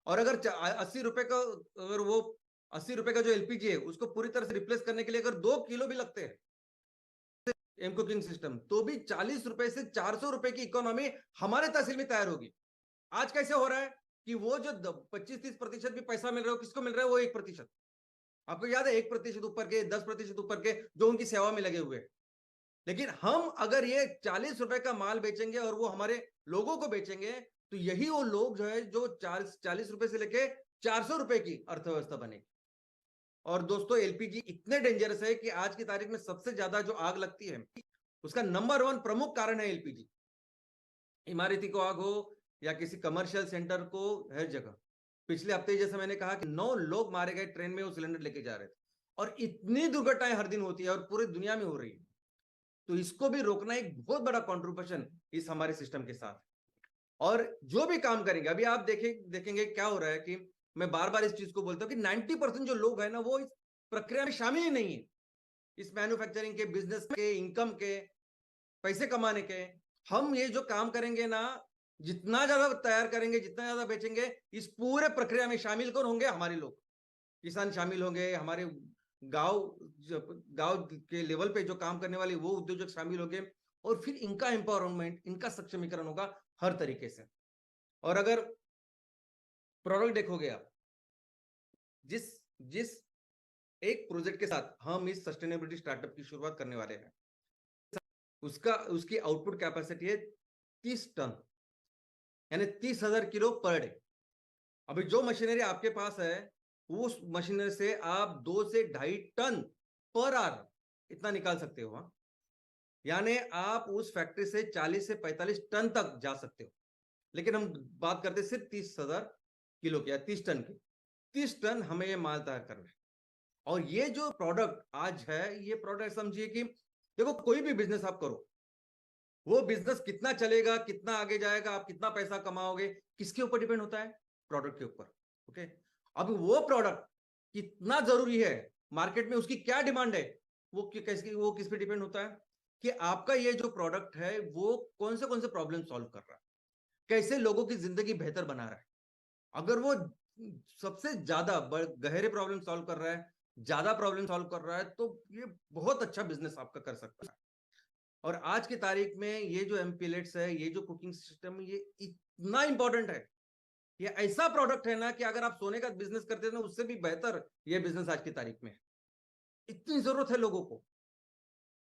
और अगर 80 रुपए का, अगर वो 80 रुपए का जो एलपीजी है उसको पूरी तरह से रिप्लेस करने के लिए अगर 2 किलो भी लगते हैं एम कुकिंग सिस्टम, तो भी 40 रुपए से 400 रुपए की इकोनॉमी हमारे तहसील में तैयार होगी। आज कैसे हो रहा है कि वो जो 25-30% भी पैसा मिल रहा है, किसको मिल रहा है? वो 1%। आपको याद है, 1% ऊपर के, 10% ऊपर के जो उनकी सेवा में लगे हुए। लेकिन हम अगर ये 40 रुपए का माल बेचेंगे और वो हमारे लोगों को बेचेंगे, तो यही वो लोग जो है जो 40 रुपए से लेके 400 रुपए की अर्थव्यवस्था बनेगी। और दोस्तों, एलपीजी इतने डेंजरस है कि आज की तारीख में सबसे ज्यादा जो आग लगती है उसका नंबर 1 प्रमुख कारण है एलपीजी। इमारती को आग हो या किसी कमर्शियल सेंटर को, हर जगह। पिछले हफ्ते जैसे मैंने कहा कि 9 लोग मारे गए ट्रेन में वो सिलेंडर लेके जा रहे थे। और इतनी दुर्घटनाएं हर दिन होती है और पूरी दुनिया में हो रही है। तो इसको भी रोकना एक बहुत बड़ा कंट्रीब्यूशन इस हमारे सिस्टम के साथ। और जो भी काम करेंगे, अभी आप देखेंगे क्या हो रहा है कि मैं बार बार इस चीज को बोलता हूँ कि 90% जो लोग हैं ना, वो इस प्रक्रिया में शामिल ही नहीं है। इस मैन्युफैक्चरिंग के, बिजनेस के, इनकम के, पैसे कमाने के। हम ये जो काम करेंगे ना, जितना ज्यादा तैयार करेंगे, जितना ज्यादा बेचेंगे, इस पूरे प्रक्रिया में शामिल कौन होंगे? हमारे लोग, किसान शामिल होंगे, हमारे गांव गांव के लेवल पे जो काम करने वाले वो उद्योजक शामिल होंगे। और फिर इनका एम्पावरमेंट, इनका सक्षमीकरण होगा हर तरीके से। और अगर प्रोडक्ट देखोगे आप, जिस जिस एक प्रोजेक्ट के साथ हम इस सस्टेनेबिलिटी स्टार्टअप की शुरुआत करने वाले हैं, उसकी आउटपुट कैपेसिटी है 30 टन, यानी 30,000 किलो पर डे। अभी जो मशीनरी आपके पास है, उस मशीनरी से आप 2 से 2.5 टन पर आवर इतना निकाल सकते हो। यानी आप उस फैक्ट्री से 40 से 45 टन तक जा सकते हो। लेकिन हम बात करते सिर्फ 30,000 किलो की या 30 टन की। 30 टन हमें ये माल तैयार करना है। और ये जो प्रोडक्ट आज है, ये प्रोडक्ट समझिए कि देखो, कोई भी बिजनेस आप करो, वो बिजनेस कितना चलेगा, कितना आगे जाएगा, आप कितना पैसा कमाओगे, किसके ऊपर डिपेंड होता है? प्रोडक्ट के ऊपर। ओके, अब वो प्रोडक्ट कितना जरूरी है मार्केट में, उसकी क्या डिमांड है, वो किस पे डिपेंड होता है कि आपका ये जो प्रोडक्ट है वो कौन से प्रॉब्लम सॉल्व कर रहा है, कैसे लोगों की जिंदगी बेहतर बना रहा है। अगर वो सबसे ज्यादा गहरे प्रॉब्लम सॉल्व कर रहा है, ज्यादा प्रॉब्लम सॉल्व कर रहा है, तो ये बहुत अच्छा बिजनेस आपका कर सकता है। और आज की तारीख में ये जो एमपीलेट्स है, ये जो कुकिंग सिस्टम है, ये इतना इंपॉर्टेंट है। ये ऐसा प्रोडक्ट है ना कि अगर आप सोने का बिजनेस करते हैं ना, उससे भी बेहतर ये बिजनेस आज की तारीख में है। इतनी जरूरत है लोगों को।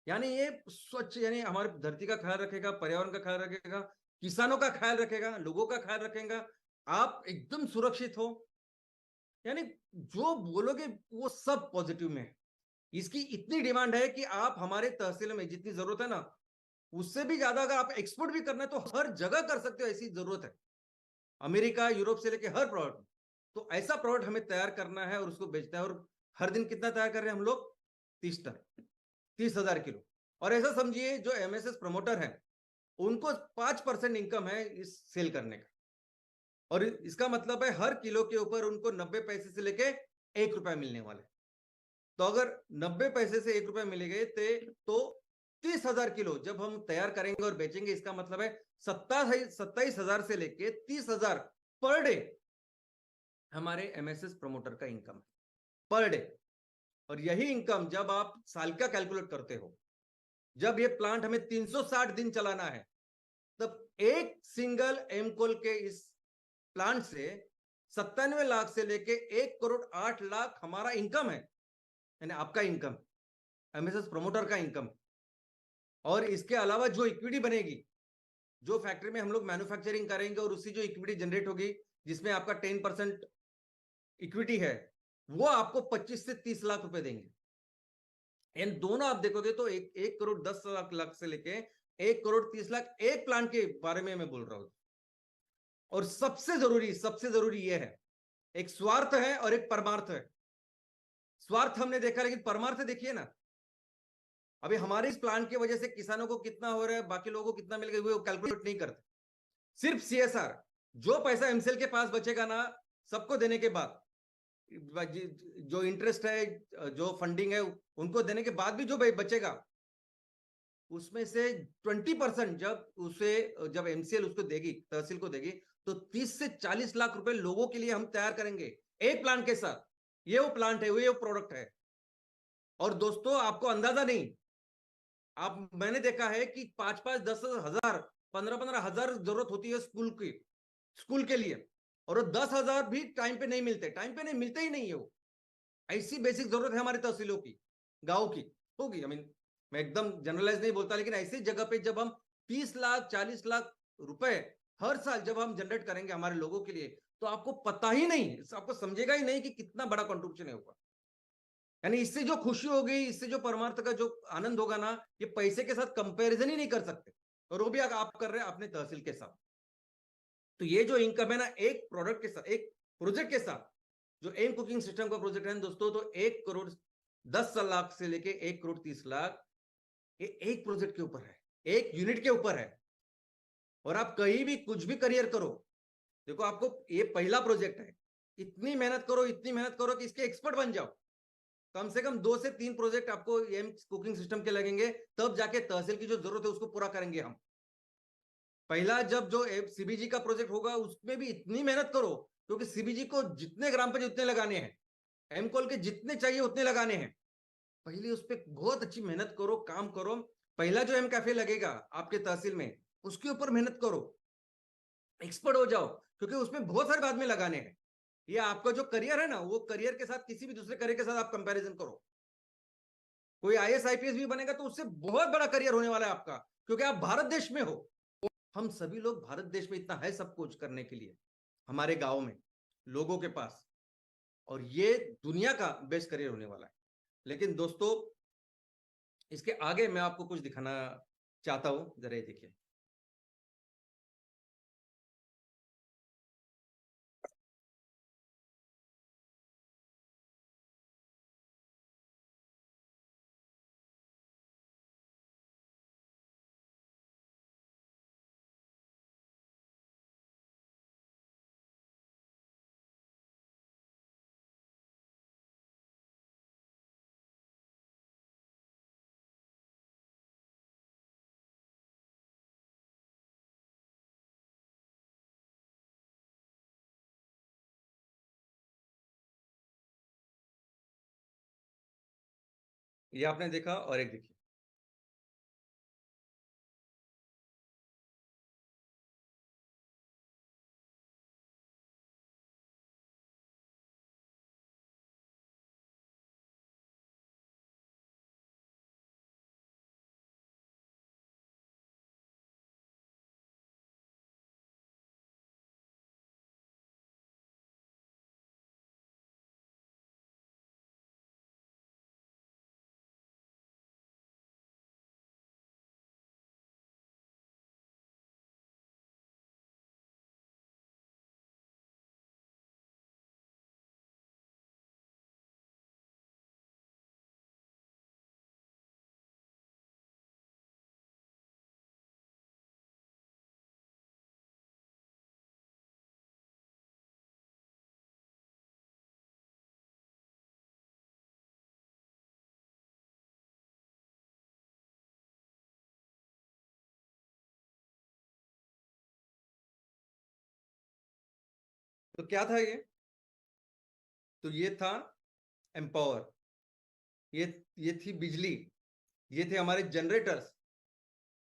यानी ये स्वच्छ, यानी हमारे धरती का ख्याल रखेगा, पर्यावरण का ख्याल रखेगा, किसानों का ख्याल रखेगा, लोगों का ख्याल रखेगा, आप एकदम सुरक्षित हो। यानी जो बोलोगे वो सब पॉजिटिव में है। इसकी इतनी डिमांड है कि आप हमारे तहसील में जितनी जरूरत है ना, उससे भी ज्यादा अगर आप एक्सपोर्ट भी करना है तो हर जगह कर सकते हो, ऐसी जरूरत है। अमेरिका, यूरोप से लेके हर प्रोडक्ट। तो ऐसा प्रोडक्ट हमें तैयार करना है और उसको बेचना है। और हर दिन कितना तैयार कर रहे हैं हम लोग? 30 टन, 30,000 किलो। और ऐसा समझिए जो एमएसएस प्रमोटर है उनको 5% इनकम है इस सेल करने का। और इसका मतलब है हर किलो के ऊपर उनको 90 पैसे से लेके 1 रुपया मिलने वाले। तो अगर 90 पैसे से 1 रुपया मिलेंगे तो 30,000 किलो जब हम तैयार करेंगे और बेचेंगे, इसका मतलब है 27,000 से लेके 30,000 पर डे हमारे एमएसएस प्रमोटर का इनकम है, पर डे। और यही इनकम जब आप साल का कैलकुलेट करते हो, जब ये प्लांट हमें 360 दिन चलाना है, तब एक सिंगल एमकोल के इस प्लांट से 97 लाख से लेके 1,08,00,000 हमारा इनकम है, यानी आपका इनकम, एमएसएस प्रमोटर का इनकम। और इसके अलावा जो इक्विटी बनेगी, जो फैक्ट्री में हम लोग मैन्युफैक्चरिंग करेंगे और उससे जो इक्विटी जनरेट होगी, जिसमें आपका 10% इक्विटी है, वो आपको 25 से 30 लाख रुपए देंगे। इन दोनों आप देखोगे तो 1,10,00,000 से लेके 1,30,00,000 एक प्लांट के बारे में मैं बोल रहा हूं। और सबसे जरूरी यह है, एक स्वार्थ है और एक परमार्थ है। स्वार्थ हमने देखा, लेकिन परमार्थ देखिए ना, अभी हमारे इस प्लांट की वजह से किसानों को कितना हो रहा है, बाकी लोगों को कितना मिल गया, वो कैलकुलेट नहीं करते। सिर्फ सीएसआर, जो पैसा एमसेल के पास बचेगा ना, सबको देने के बाद, जो इंटरेस्ट है, जो फंडिंग है, उनको देने के बाद भी जो बचेगा, उसमें से 20% जब एमसीएल उसको देगी, तहसील को देगी, तो 30 से 40 लाख रुपए लोगों के लिए हम तैयार करेंगे एक प्लांट के साथ। ये वो प्लांट है, वो ये वो प्रोडक्ट है। और दोस्तों आपको अंदाजा नहीं, आप, मैंने देखा है कि 5-5, 10,000, 15-15 हजार जरूरत होती है स्कूल के लिए। और वो 10,000 भी टाइम पे नहीं मिलते, टाइम पे नहीं मिलते ही नहीं है वो। ऐसी बेसिक जरूरत है हमारी तहसीलों की, गांव की होगी। मैं एकदम जनरलाइज नहीं बोलता, लेकिन ऐसी जगह पे जब हम 30 लाख, 40 लाख रुपए हर साल जब हम जनरेट करेंगे हमारे लोगों के लिए, तो आपको पता ही नहीं, आपको समझेगा ही नहीं कि कितना बड़ा कंट्रीब्यूशन है होगा। यानी इससे जो खुशी होगी, इससे जो परमार्थ का जो आनंद होगा ना, ये पैसे के साथ कंपैरिजन ही नहीं कर सकते। और वो भी अगर आप कर रहे हैं अपने तहसील के साथ। तो ये जो इनकम है ना, एक प्रोडक्ट के साथ, एक प्रोजेक्ट के साथ, जो एम कुकिंग सिस्टम का प्रोजेक्ट है दोस्तों, तो 1,10,00,000 से लेके 1,30,00,000 ये एक प्रोजेक्ट के ऊपर है, एक यूनिट के ऊपर है। और आप कहीं भी कुछ भी करियर करो, देखो आपको ये पहला प्रोजेक्ट है, इतनी मेहनत करो, इतनी मेहनत करो कि इसके एक्सपर्ट बन जाओ। कम से कम 2 से 3 प्रोजेक्ट आपको एम कुकिंग सिस्टम के लगेंगे, तब जाके तहसील की जो जरूरत है उसको पूरा करेंगे हम। पहला जब जो सीबीजी का प्रोजेक्ट होगा, उसमें भी इतनी मेहनत करो, क्योंकि सीबीजी को जितने ग्राम पंचायत उतने लगाने हैं, एमकोल के जितने चाहिए उतने लगाने हैं। पहले उस पर बहुत अच्छी मेहनत करो, काम करो। पहला जो एम कैफे लगेगा आपके तहसील में, उसके ऊपर मेहनत करो, एक्सपर्ट हो जाओ, क्योंकि उसमें बहुत सारे बाद में लगाने हैं। ये आपका जो करियर है ना, वो करियर के साथ किसी भी दूसरे करियर के साथ आप कंपैरिजन करो। कोई आईएएस आईपीएस भी बनेगा तो उससे बहुत बड़ा करियर होने वाला है आपका, क्योंकि आप भारत देश में हो। हम सभी लोग भारत देश में, इतना है सब कुछ करने के लिए हमारे गांव में, लोगों के पास। और ये दुनिया का बेस्ट करियर होने वाला है। लेकिन दोस्तों, इसके आगे मैं आपको कुछ दिखाना चाहता हूं, जरा ये देखिए। ये आपने देखा, और एक देखिए। तो क्या था ये? तो ये था एम्पावर, ये थी बिजली, ये थे हमारे जनरेटर्स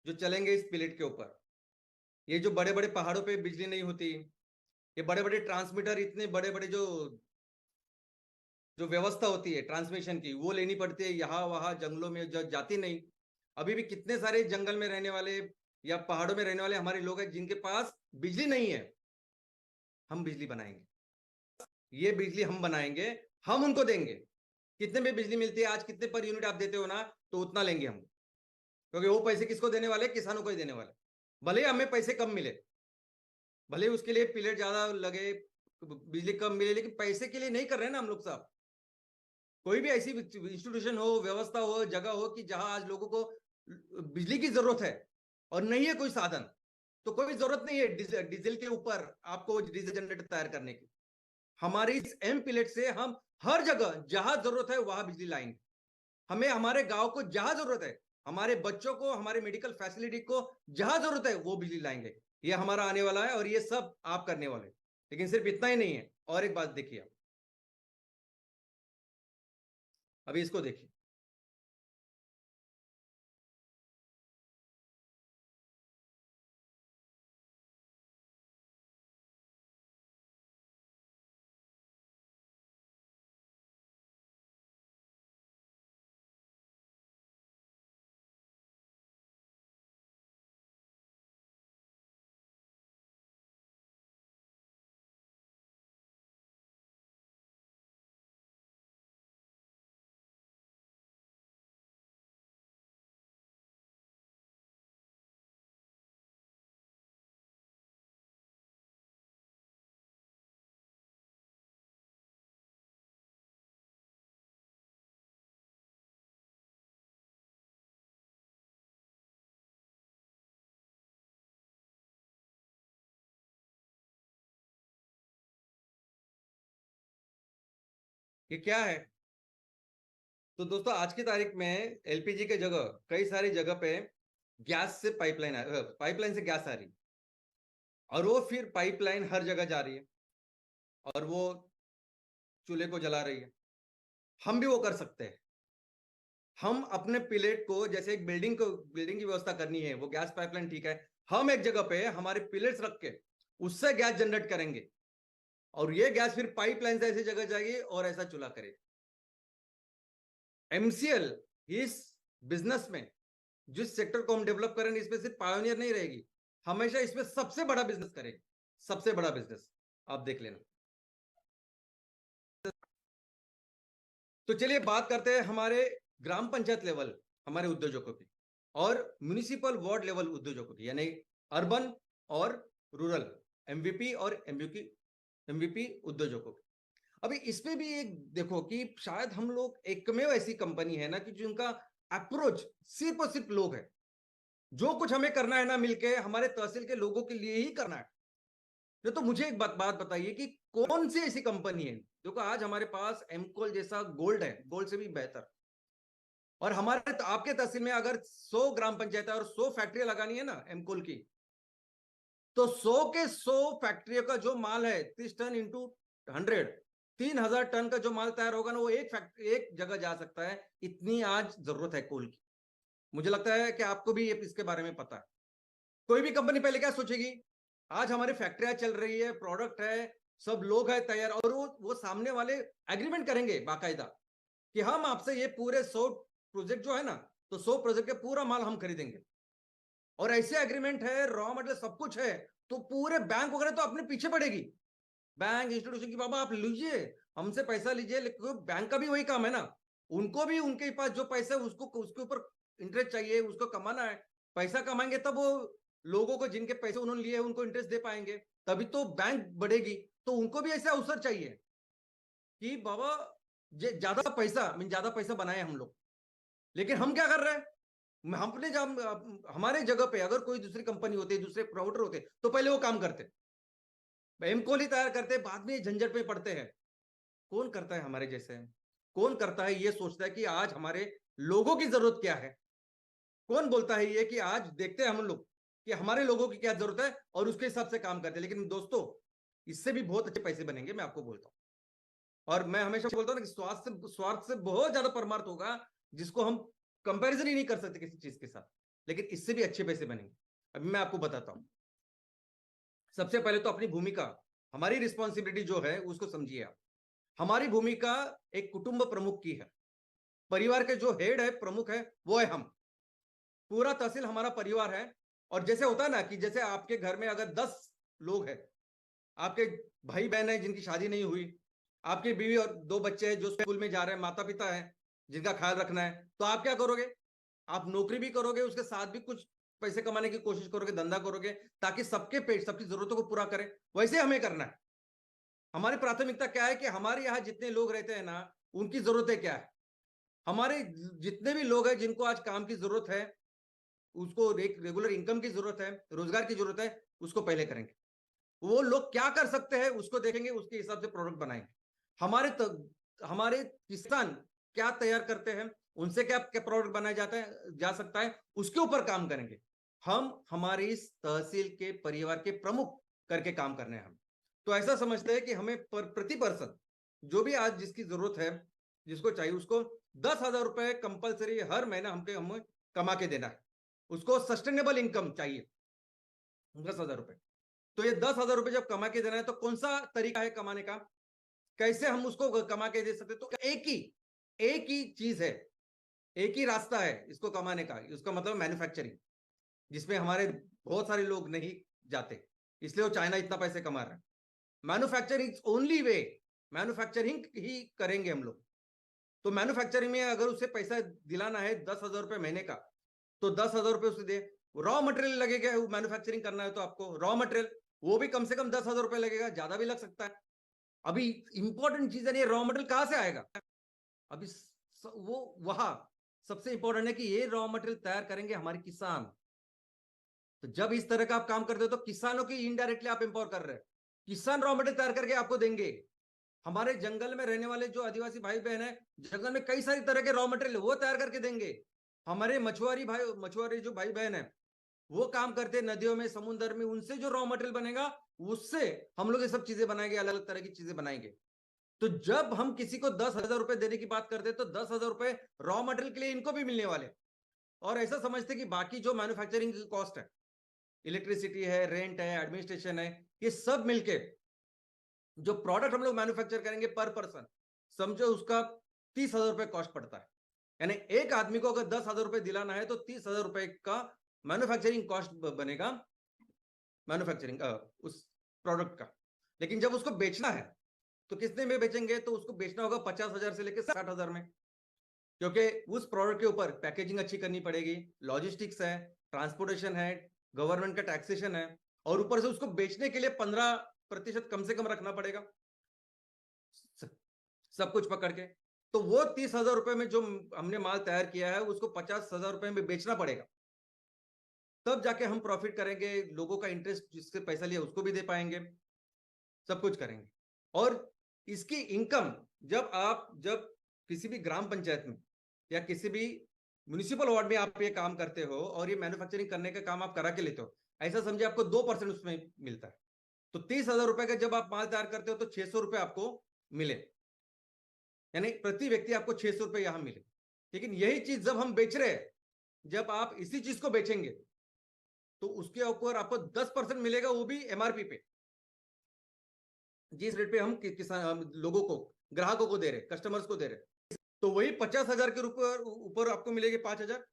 जो चलेंगे इस प्लेट के ऊपर। ये जो बड़े बड़े पहाड़ों पे बिजली नहीं होती, ये बड़े बड़े ट्रांसमीटर, इतने बड़े बड़े जो जो व्यवस्था होती है ट्रांसमिशन की, वो लेनी पड़ती है यहाँ वहां जंगलों में, जो जाती नहीं। अभी भी कितने सारे जंगल में रहने वाले या पहाड़ों में रहने वाले हमारे लोग हैं जिनके पास बिजली नहीं है। हम बिजली बनाएंगे, ये बिजली हम बनाएंगे, हम उनको देंगे। कितने में बिजली मिलती है आज, कितने पर यूनिट आप देते हो ना, तो उतना लेंगे हम, क्योंकि वो पैसे किसको देने वाले, किसानों को ही देने वाले। भले हमें पैसे कम मिले, भले उसके लिए पिलेट ज्यादा लगे, बिजली कम मिले, लेकिन पैसे के लिए नहीं कर रहे हैं ना हम लोग साहब। कोई भी ऐसी इंस्टीट्यूशन हो, व्यवस्था हो, जगह हो कि जहां आज लोगों को बिजली की जरूरत है और नहीं है कोई साधन, तो कोई जरूरत नहीं है डीजल के ऊपर आपको डीजल जनरेटर तैयार करने की। हमारी इस एम पिलेट से हम हर जगह जहां जरूरत है वहां बिजली लाएंगे। हमें हमारे गांव को जहां जरूरत है, हमारे बच्चों को, हमारे मेडिकल फैसिलिटी को जहां जरूरत है वो बिजली लाएंगे। ये हमारा आने वाला है और ये सब आप करने वाले। लेकिन सिर्फ इतना ही नहीं है, और एक बात देखिए आप, अभी इसको देखिए। ये क्या है? तो दोस्तों आज की तारीख में एलपीजी के जगह कई सारी जगह पे गैस से पाइपलाइन से गैस आ रही, और वो फिर पाइपलाइन हर जगह जा रही है और वो चूल्हे को जला रही है। हम भी वो कर सकते हैं। हम अपने पिलेट को, जैसे एक बिल्डिंग की व्यवस्था करनी है, वो गैस पाइपलाइन ठीक है, हम एक जगह पे हमारे पिलेट्स रख के उससे गैस जनरेट करेंगे, और ये गैस फिर पाइपलाइन से ऐसी जगह जाएगी और ऐसा चूल्हा करेगी। एमसीएल इस बिजनेस में, जिस सेक्टर को हम डेवलप करेंगे, इसमें सिर्फ पायोनियर नहीं रहेगी, हमेशा इसमें सबसे बड़ा बिजनेस करेगी, सबसे बड़ा बिजनेस। आप देख लेना। तो चलिए बात करते हैं हमारे ग्राम पंचायत लेवल हमारे उद्योजकों की, और म्युनिसिपल वार्ड लेवल उद्योजकों की, यानी अर्बन और रूरल एमवीपी और एमवीपी उद्योजकों की। अभी इसमें भी एक देखो कि शायद हम लोग एकमेव ऐसी कंपनी है ना कि जिनका अप्रोच सिर्फ और सिर्फ लोग है। जो कुछ हमें करना है ना, मिलके हमारे तहसील के लोगों के लिए ही करना है। तो मुझे एक बात बताइए कि कौन सी ऐसी कंपनी है, देखो आज हमारे पास एमकोल जैसा गोल्ड है, गोल्ड से भी बेहतर, और हमारे आपके तहसील में अगर 100 ग्राम पंचायत और 100 फैक्ट्रियां लगानी है ना एमकोल की, तो 100 के 100 फैक्ट्रियों का जो माल है 30 टन इंटू 100, 3,000 टन का जो माल तैयार होगा ना, वो एक फैक्ट्री एक जगह जा सकता है। इतनी आज जरूरत है कोल की। मुझे लगता है कि आपको भी इसके बारे में पता है। कोई भी कंपनी पहले क्या सोचेगी, आज हमारी फैक्ट्रियां चल रही है, प्रोडक्ट है, सब लोग है तैयार, और वो सामने वाले एग्रीमेंट करेंगे बाकायदा कि हम आपसे ये पूरे 100 प्रोजेक्ट जो है ना, तो 100 प्रोजेक्ट के पूरा माल हम खरीदेंगे, और ऐसे एग्रीमेंट है, रॉ मटेरियल सब कुछ है, तो पूरे बैंक वगैरह तो अपने पीछे पड़ेगी, बैंक इंस्टीट्यूशन की, बाबा आप लीजिए, हमसे पैसा लीजिए। लेकिन बैंक का भी वही काम है ना, उनको भी उनके पास जो पैसा है उसको उसके ऊपर इंटरेस्ट चाहिए, उसको कमाना है। पैसा कमाएंगे तब वो लोगों को, जिनके पैसे उन्होंने लिए उनको इंटरेस्ट दे पाएंगे, तभी तो बैंक बढ़ेगी। तो उनको भी ऐसा अवसर चाहिए कि बाबा ज्यादा पैसा, ज्यादा पैसा बनाए हम लोग। लेकिन हम क्या कर रहे हैं, हमने जब हमारे जगह पे अगर कोई दूसरी कंपनी होती, दूसरे प्रमोटर होते, तो पहले वो काम करते, एमकोल ही तैयार करते, बाद में झंझट पे पड़ते हैं। कौन करता है हमारे जैसे? कौन करता है ये सोचता है कि आज हमारे लोगों की जरूरत क्या है? कौन बोलता है ये कि आज देखते हैं हम लोग कि हमारे लोगों की क्या जरूरत है और उसके हिसाब से काम करते हैं? लेकिन दोस्तों, इससे भी बहुत अच्छे पैसे बनेंगे, मैं आपको बोलता हूँ। और मैं हमेशा बोलता हूँ ना कि स्वार्थ से बहुत ज्यादा परमार्थ होगा, जिसको हम कंपैरिजन ही नहीं कर सकते किसी चीज के साथ, लेकिन इससे भी अच्छे पैसे बनेंगे। अभी मैं आपको बताता हूं। सबसे पहले तो अपनी भूमिका, हमारी रिस्पॉन्सिबिलिटी जो है उसको समझिए आप। हमारी भूमिका एक कुटुंब प्रमुख की है। परिवार के जो हेड है, प्रमुख है, वो है हम। पूरा तहसील हमारा परिवार है। और जैसे होता है ना कि जैसे आपके घर में अगर 10 लोग हैं, आपके भाई बहन है जिनकी शादी नहीं हुई, आपकी बीवी और 2 बच्चे हैं जो स्कूल में जा रहे हैं, माता पिता है जिनका ख्याल रखना है, तो आप क्या करोगे? आप नौकरी भी करोगे, उसके साथ भी कुछ पैसे कमाने की कोशिश करोगे, धंधा करोगे, ताकि सबके पेट, सबकी जरूरतों को पूरा करें। वैसे हमें करना है। हमारी प्राथमिकता क्या है कि हमारे यहाँ जितने लोग रहते हैं ना, उनकी जरूरतें क्या है। हमारे जितने भी लोग हैं जिनको आज काम की जरूरत है, उसको रेगुलर इनकम की जरूरत है, रोजगार की जरूरत है, उसको पहले करेंगे। वो लोग क्या कर सकते हैं उसको देखेंगे, उसके हिसाब से प्रोडक्ट बनाएंगे। हमारे किसान क्या तैयार करते हैं, उनसे क्या क्या प्रोडक्ट बनाया जा सकता है, उसके ऊपर काम करेंगे। हम हमारी इस तहसील के परिवार के प्रमुख करके काम करने हैं हम। तो ऐसा समझते हैं कि हमें प्रति पर्सन जो भी आज जिसकी जरूरत है, जिसको चाहिए, उसको 10,000 रुपए कंपलसरी हर महीना हमें कमा के देना है। उसको सस्टेनेबल इनकम चाहिए, 10,000 रुपए। तो ये 10,000 रुपए जब कमा के देना है, तो कौन सा तरीका है कमाने का, कैसे हम उसको कमा के दे सकते? तो एक ही चीज है, एक ही रास्ता है इसको कमाने का। उसका मतलब मैन्युफैक्चरिंग, जिसमें हमारे बहुत सारे लोग नहीं जाते, इसलिए वो चाइना इतना पैसे कमा रहा है। मैन्युफैक्चरिंग ओनली वे, मैन्युफैक्चरिंग ही करेंगे हम लोग। तो मैन्युफैक्चरिंग में अगर उसे पैसा दिलाना है 10,000 रुपए महीने का, तो 10,000 रुपए उसे दे। रॉ मटेरियल लगेगा, मैन्युफैक्चरिंग करना है तो आपको रॉ मटेरियल, वो भी कम से कम 10,000 रुपए लगेगा, ज्यादा भी लग सकता है। अभी इंपॉर्टेंट चीज है, ये रॉ मटेरियल कहां से आएगा? अभी वो वहां सबसे इंपॉर्टेंट है कि ये रॉ मटेरियल तैयार करेंगे हमारे किसान। तो जब इस तरह का आप काम करते हो, तो किसानों की इनडायरेक्टली आप एम्पावर कर रहे हैं। किसान रॉ मटेरियल तैयार करके आपको देंगे। हमारे जंगल में रहने वाले जो आदिवासी भाई बहन है, जंगल में कई सारी तरह के रॉ मटेरियल वो तैयार करके देंगे। हमारे मछुआरे जो भाई बहन है, वो काम करते हैं नदियों में, समुद्र में, उनसे जो रॉ मटेरियल बनेगा, उससे हम लोग ये सब चीजें बनाएंगे, अलग अलग तरह की चीजें बनाएंगे। तो जब हम किसी को 10,000 रुपए देने की बात करते हैं, तो 10,000 रुपए रॉ मटेरियल के लिए इनको भी मिलने वाले। और ऐसा समझते कि बाकी जो मैन्युफैक्चरिंग की कॉस्ट है, इलेक्ट्रिसिटी है, रेंट है, एडमिनिस्ट्रेशन है, ये सब मिलके जो प्रोडक्ट हम लोग मैन्युफैक्चर करेंगे पर पर्सन, समझो उसका 30,000 रुपए कॉस्ट पड़ता है। यानी एक आदमी को अगर 10,000 रुपए दिलाना है, तो 30,000 रुपए का मैन्युफैक्चरिंग कॉस्ट बनेगा, मैन्युफैक्चरिंग उस प्रोडक्ट का। लेकिन जब उसको बेचना है, तो कितने में बेचेंगे? तो उसको बेचना होगा 50,000 से लेकर 60,000 में, क्योंकि उस प्रोडक्ट के ऊपर पैकेजिंग अच्छी करनी पड़ेगी, लॉजिस्टिक्स है, ट्रांसपोर्टेशन है, गवर्नमेंट का टैक्सेशन है, और ऊपर से उसको बेचने के लिए 15% कम से कम रखना पड़ेगा, सब कुछ पकड़ के। तो वो 30,000 रुपए में जो हमने माल तैयार किया है, उसको 50,000 रुपए में बेचना पड़ेगा। तब जाके हम प्रॉफिट करेंगे, लोगों का इंटरेस्ट जिससे पैसा लिया उसको भी दे पाएंगे, सब कुछ करेंगे। और इसकी इनकम जब किसी भी ग्राम पंचायत में या किसी भी म्युनिसिपल वार्ड में आप ये काम करते हो, और ये मैन्युफैक्चरिंग करने का काम आप करा के लेते हो, ऐसा समझे आपको 2% उसमें मिलता है। तो 30,000 रुपए का जब आप माल तैयार करते हो, तो 600 रुपए आपको मिले, यानी प्रति व्यक्ति आपको 600 रुपए यहां मिले। लेकिन यही चीज जब हम बेच रहे हैं, जब आप इसी चीज को बेचेंगे, तो उसके ऊपर आपको 10% मिलेगा, वो भी एमआरपी पे, जिस रेट पे हम किसान लोगों को, ग्राहकों को दे रहे, कस्टमर्स को दे रहे। तो वही 50,000 के ऊपर ऊपर आपको मिलेगी 5,000,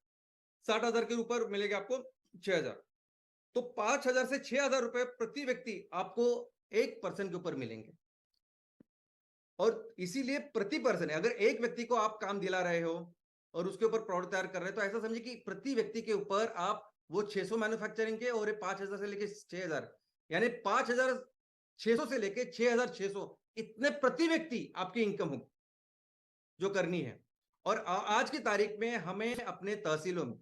60,000 के ऊपर मिलेगा आपको 6,000। तो 5,000 से 6,000 रुपए प्रति व्यक्ति आपको एक पर्सन के ऊपर मिलेंगे। और इसीलिए प्रति पर्सन, अगर एक व्यक्ति को आप काम दिला रहे हो और उसके ऊपर प्रोडक्ट तैयार कर रहे हो, तो ऐसा समझिए कि प्रति व्यक्ति के ऊपर आप वो 600 मैन्युफैक्चरिंग के, और 5,000 से लेके 6,000, यानी 5,600 से लेके 6,600, इतने प्रति व्यक्ति आपकी इनकम होगी जो करनी है। और आज की तारीख में हमें अपने तहसीलों में,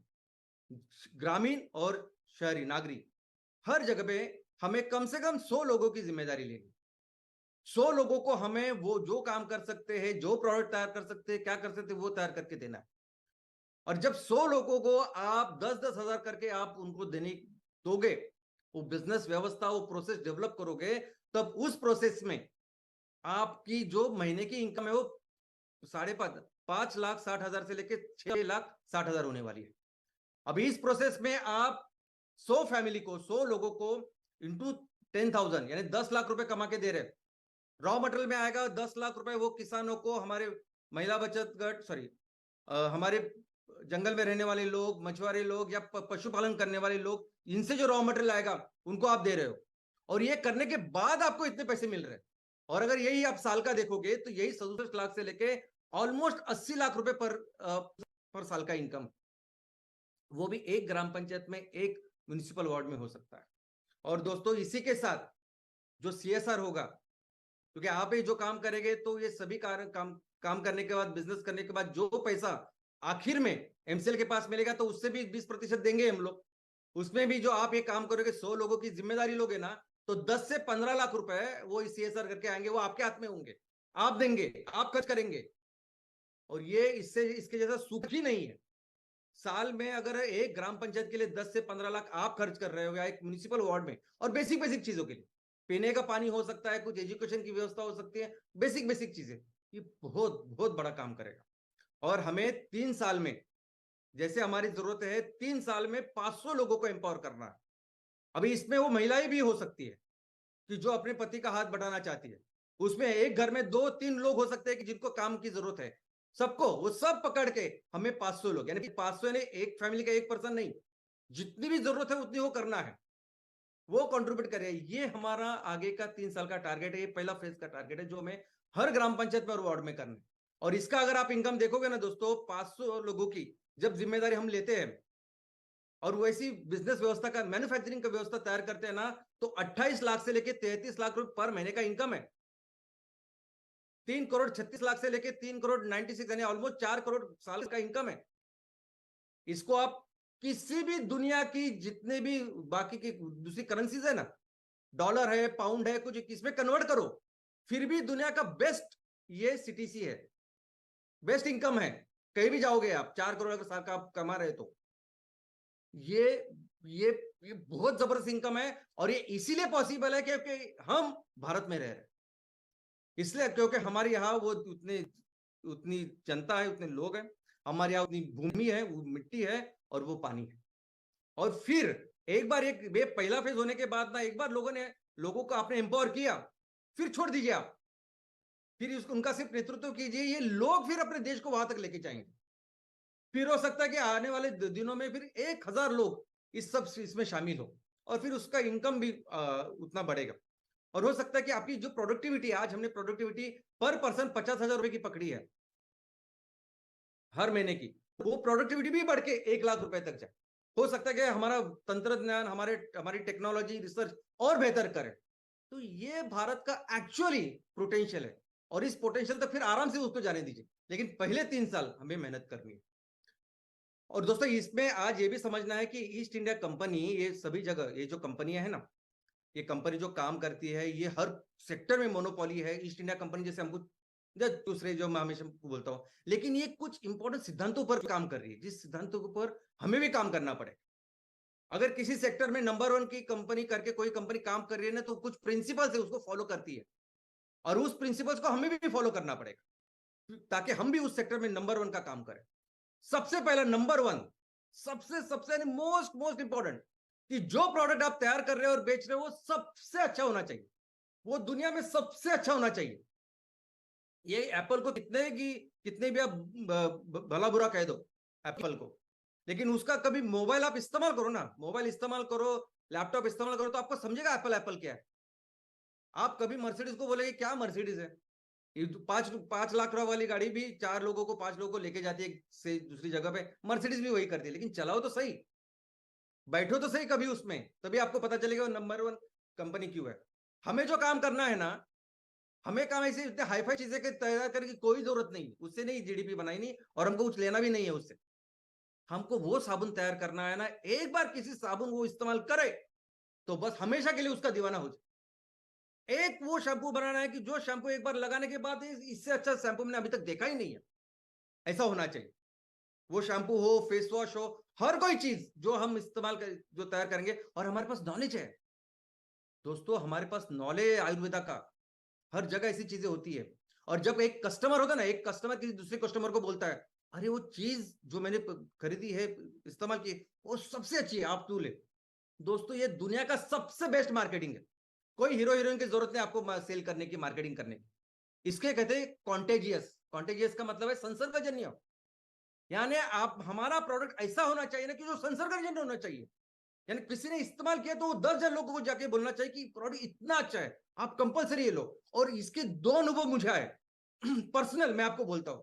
ग्रामीण और शहरी नागरिक, हर जगह पे हमें कम से कम 100 लोगों की जिम्मेदारी लेनी। 100 लोगों को हमें वो जो काम कर सकते हैं, जो प्रोडक्ट तैयार कर सकते हैं, क्या कर सकते हैं, वो तैयार करके देना है। और जब 100 लोगों को आप 10-10 हजार करके आप उनको देने दोगे, वो बिजनेस व्यवस्था, वो प्रोसेस डेवलप करोगे, तब उस प्रोसेस में आपकी जो महीने की इनकम है वो 5,60,000 से लेके 6,60,000 होने वाली है। अभी इस प्रोसेस में आप 100 फैमिली को, 100 लोगों को इंटू 10,000 यानी 10 लाख रुपए कमा के दे रहे। रॉ मटेरियल में आएगा 10 लाख रुपए वो किसानों को, हमारे महिला बचत गट, सॉरी हमारे जंगल में रहने वाले लोग, मछुआरे लोग या पशुपालन करने वाले लोग, इनसे जो रॉ मटेरियल आएगा उनको आप दे रहे हो, और ये करने के बाद आपको इतने पैसे मिल रहे हैं। और अगर यही आप साल का देखोगे तो यही 67 लाख से लेके ऑलमोस्ट 80 लाख रुपए पर साल का इनकम, वो भी एक ग्राम पंचायत में, एक म्युनिसिपल वार्ड में हो सकता है। और दोस्तों इसी के साथ जो CSR होगा, क्योंकि आप ही जो काम करेंगे तो ये सभी काम करने के बाद, बिजनेस करने के बाद जो पैसा आखिर में MCL के पास मिलेगा तो उससे भी 20% देंगे हम लोग। उसमें भी जो आप ये काम करोगे, 100 लोगों की जिम्मेदारी लोगे ना, तो 10 से 15 लाख रुपए वो CSR करके आएंगे, वो आपके हाथ में होंगे, आप देंगे, आप खर्च करेंगे। और ये इसके जैसा सुख ही नहीं है। साल में अगर एक ग्राम पंचायत के लिए 10 से 15 लाख आप खर्च कर रहे हो, या एक म्युनिसिपल वार्ड में, और बेसिक चीजों के लिए, पीने का पानी हो सकता है, कुछ एजुकेशन की व्यवस्था हो सकती है, बेसिक चीजें, ये बहुत बहुत बड़ा काम करेगा। और हमें 3 साल में, जैसे हमारी जरूरत है, 3 साल में 500 लोगों को एम्पावर करना है। अभी इसमें वो महिलाएं भी हो सकती है कि जो अपने पति का हाथ बढ़ाना चाहती है। उसमें एक घर में 2-3 लोग हो सकते हैं कि जिनको काम की जरूरत है, सबको वो सब पकड़ के हमें 500 लोग, यानी 500 यानी एक फैमिली का एक पर्सन नहीं, जितनी भी जरूरत है उतनी वो करना है, वो कंट्रीब्यूट करे। ये हमारा आगे का 3 साल का टारगेट है, ये पहला फेज का टारगेट है जो हमें हर ग्राम पंचायत में और वार्ड में करना है। और इसका अगर आप इनकम देखोगे ना दोस्तों, 500 लोगों की जब जिम्मेदारी हम लेते हैं और वैसी बिजनेस व्यवस्था का, मैन्युफैक्चरिंग का व्यवस्था तैयार करते हैं ना, तो 28 लाख से लेके 33 लाख रुपए पर महीने का इनकम है। 3 करोड़ 36 लाख से लेके 3 करोड़ 96 यानी ऑलमोस्ट 4 करोड़ साल का इनकम है। इसको आप किसी भी दुनिया की जितने भी बाकी की दूसरी करेंसीज है ना, डॉलर है, पाउंड है, कुछ इसमें कन्वर्ट करो, फिर भी दुनिया का बेस्ट ये CTC है, बेस्ट इनकम है। कहीं भी जाओगे आप, 4 करोड़ अगर साल का आप कमा रहे तो ये ये ये बहुत जबरदस्त इनकम है। और ये इसीलिए पॉसिबल है क्योंकि हम भारत में रह रहे हैं, इसलिए क्योंकि हमारे यहाँ वो उतनी जनता है, उतने लोग हैं, हमारे यहाँ उतनी भूमि है, वो मिट्टी है और वो पानी है। और फिर एक बार ये पहला फेज होने के बाद ना, एक बार लोगों को आपने एम्पावर किया, फिर छोड़ दीजिए आप, फिर उनका सिर्फ नेतृत्व कीजिए, ये लोग फिर अपने देश को वहां तक लेके जाएंगे। फिर हो सकता है कि आने वाले दिनों में फिर 1,000 लोग इसमें शामिल हो, और फिर उसका इनकम भी उतना बढ़ेगा। और हो सकता है कि आपकी जो प्रोडक्टिविटी, आज हमने प्रोडक्टिविटी पर पर्सन 50,000 रुपए की पकड़ी है हर महीने की, वो प्रोडक्टिविटी भी बढ़ के 1 लाख रुपए तक जाए। हो सकता है कि हमारा तंत्रज्ञान, हमारी टेक्नोलॉजी, रिसर्च और बेहतर करे। तो ये भारत का एक्चुअली पोटेंशियल है, और इस पोटेंशियल तक फिर आराम से उसको जाने दीजिए, लेकिन पहले 3 साल हमें मेहनत करनी है। और दोस्तों इसमें आज ये भी समझना है कि ईस्ट इंडिया कंपनी, ये सभी जगह ये जो कंपनियां है ना, ये कंपनी जो काम करती है, ये हर सेक्टर में मोनोपोली है। ईस्ट इंडिया कंपनी जैसे हमको दूसरे जो मैं हमेशा बोलता हूँ, लेकिन ये कुछ इंपॉर्टेंट सिद्धांतों पर काम कर रही है, जिस सिद्धांतों के ऊपर हमें भी काम करना पड़े। अगर किसी सेक्टर में नंबर 1 की कंपनी करके कोई कंपनी काम कर रही है ना, तो कुछ प्रिंसिपल्स है उसको फॉलो करती है, और उस प्रिंसिपल्स को हमें भी फॉलो करना पड़ेगा, ताकि हम भी उस सेक्टर में नंबर 1 का काम करें। सबसे पहला नंबर 1, सबसे मोस्ट इंपॉर्टेंट, कि जो प्रोडक्ट आप तैयार कर रहे हो और बेच रहे हो वो सबसे अच्छा होना चाहिए, वो दुनिया में सबसे अच्छा होना चाहिए। ये एप्पल को कितने भी आप भला बुरा कह दो एप्पल को, लेकिन उसका कभी मोबाइल आप इस्तेमाल करो ना, मोबाइल इस्तेमाल करो, लैपटॉप इस्तेमाल करो, तो आपको समझेगा एप्पल क्या है। आप कभी मर्सिडीज को बोलेगे क्या मर्सिडीज है, ये 5 लाख रुपए वाली गाड़ी भी 4 लोगों को 5 लोगों को लेके जाती है से दूसरी जगह पे, मर्सिडीज भी वही करती है। लेकिन चलाओ तो सही, बैठो तो सही कभी उसमें, तभी आपको पता चलेगा वो नंबर 1 कंपनी क्यों है। हमें जो काम करना है ना, हमें काम ऐसे इतने हाईफाई चीजें के तैयार करने की कोई जरूरत नहीं, उससे नहीं GDP बनाई नहीं, और हमको कुछ लेना भी नहीं है उससे। हमको वो साबुन तैयार करना है ना, एक बार किसी साबुन वो इस्तेमाल करे तो बस हमेशा के लिए उसका दीवाना हो जाए। एक वो शैम्पू बनाना है कि जो शैम्पू एक बार लगाने के बाद इससे अच्छा शैम्पू मैंने अभी तक देखा ही नहीं है, ऐसा होना चाहिए। वो शैम्पू हो, फेस वॉश हो, हर कोई चीज जो हम जो तैयार करेंगे, और हमारे पास नॉलेज है, दोस्तों हमारे पास नॉलेज आयुर्वेदा का, हर जगह ऐसी चीजें होती है। और जब एक कस्टमर होता है ना, एक कस्टमर किसी दूसरे कस्टमर को बोलता है, अरे वो चीज जो मैंने खरीदी है, इस्तेमाल की, वो सबसे अच्छी है, आप तू ले। दोस्तों ये दुनिया का सबसे बेस्ट मार्केटिंग है। कोई हीरो हीरोइन की जरूरत नहीं आपको सेल करने की, मार्केटिंग करने की। इसके कहते हैं कॉन्टेजियस। कॉन्टेजियस का मतलब है संसर्गजन्य। यानी आप, हमारा प्रोडक्ट ऐसा होना चाहिए ना कि जो संसर्गजन्य होना चाहिए। यानी किसी ने इस्तेमाल किया तो 10,000 लोगों को जाके बोलना चाहिए कि प्रोडक्ट इतना अच्छा है, आप कंपलसरी ये लो। और इसके दो अनुभव मुझे आए पर्सनल, मैं आपको बोलता हूं।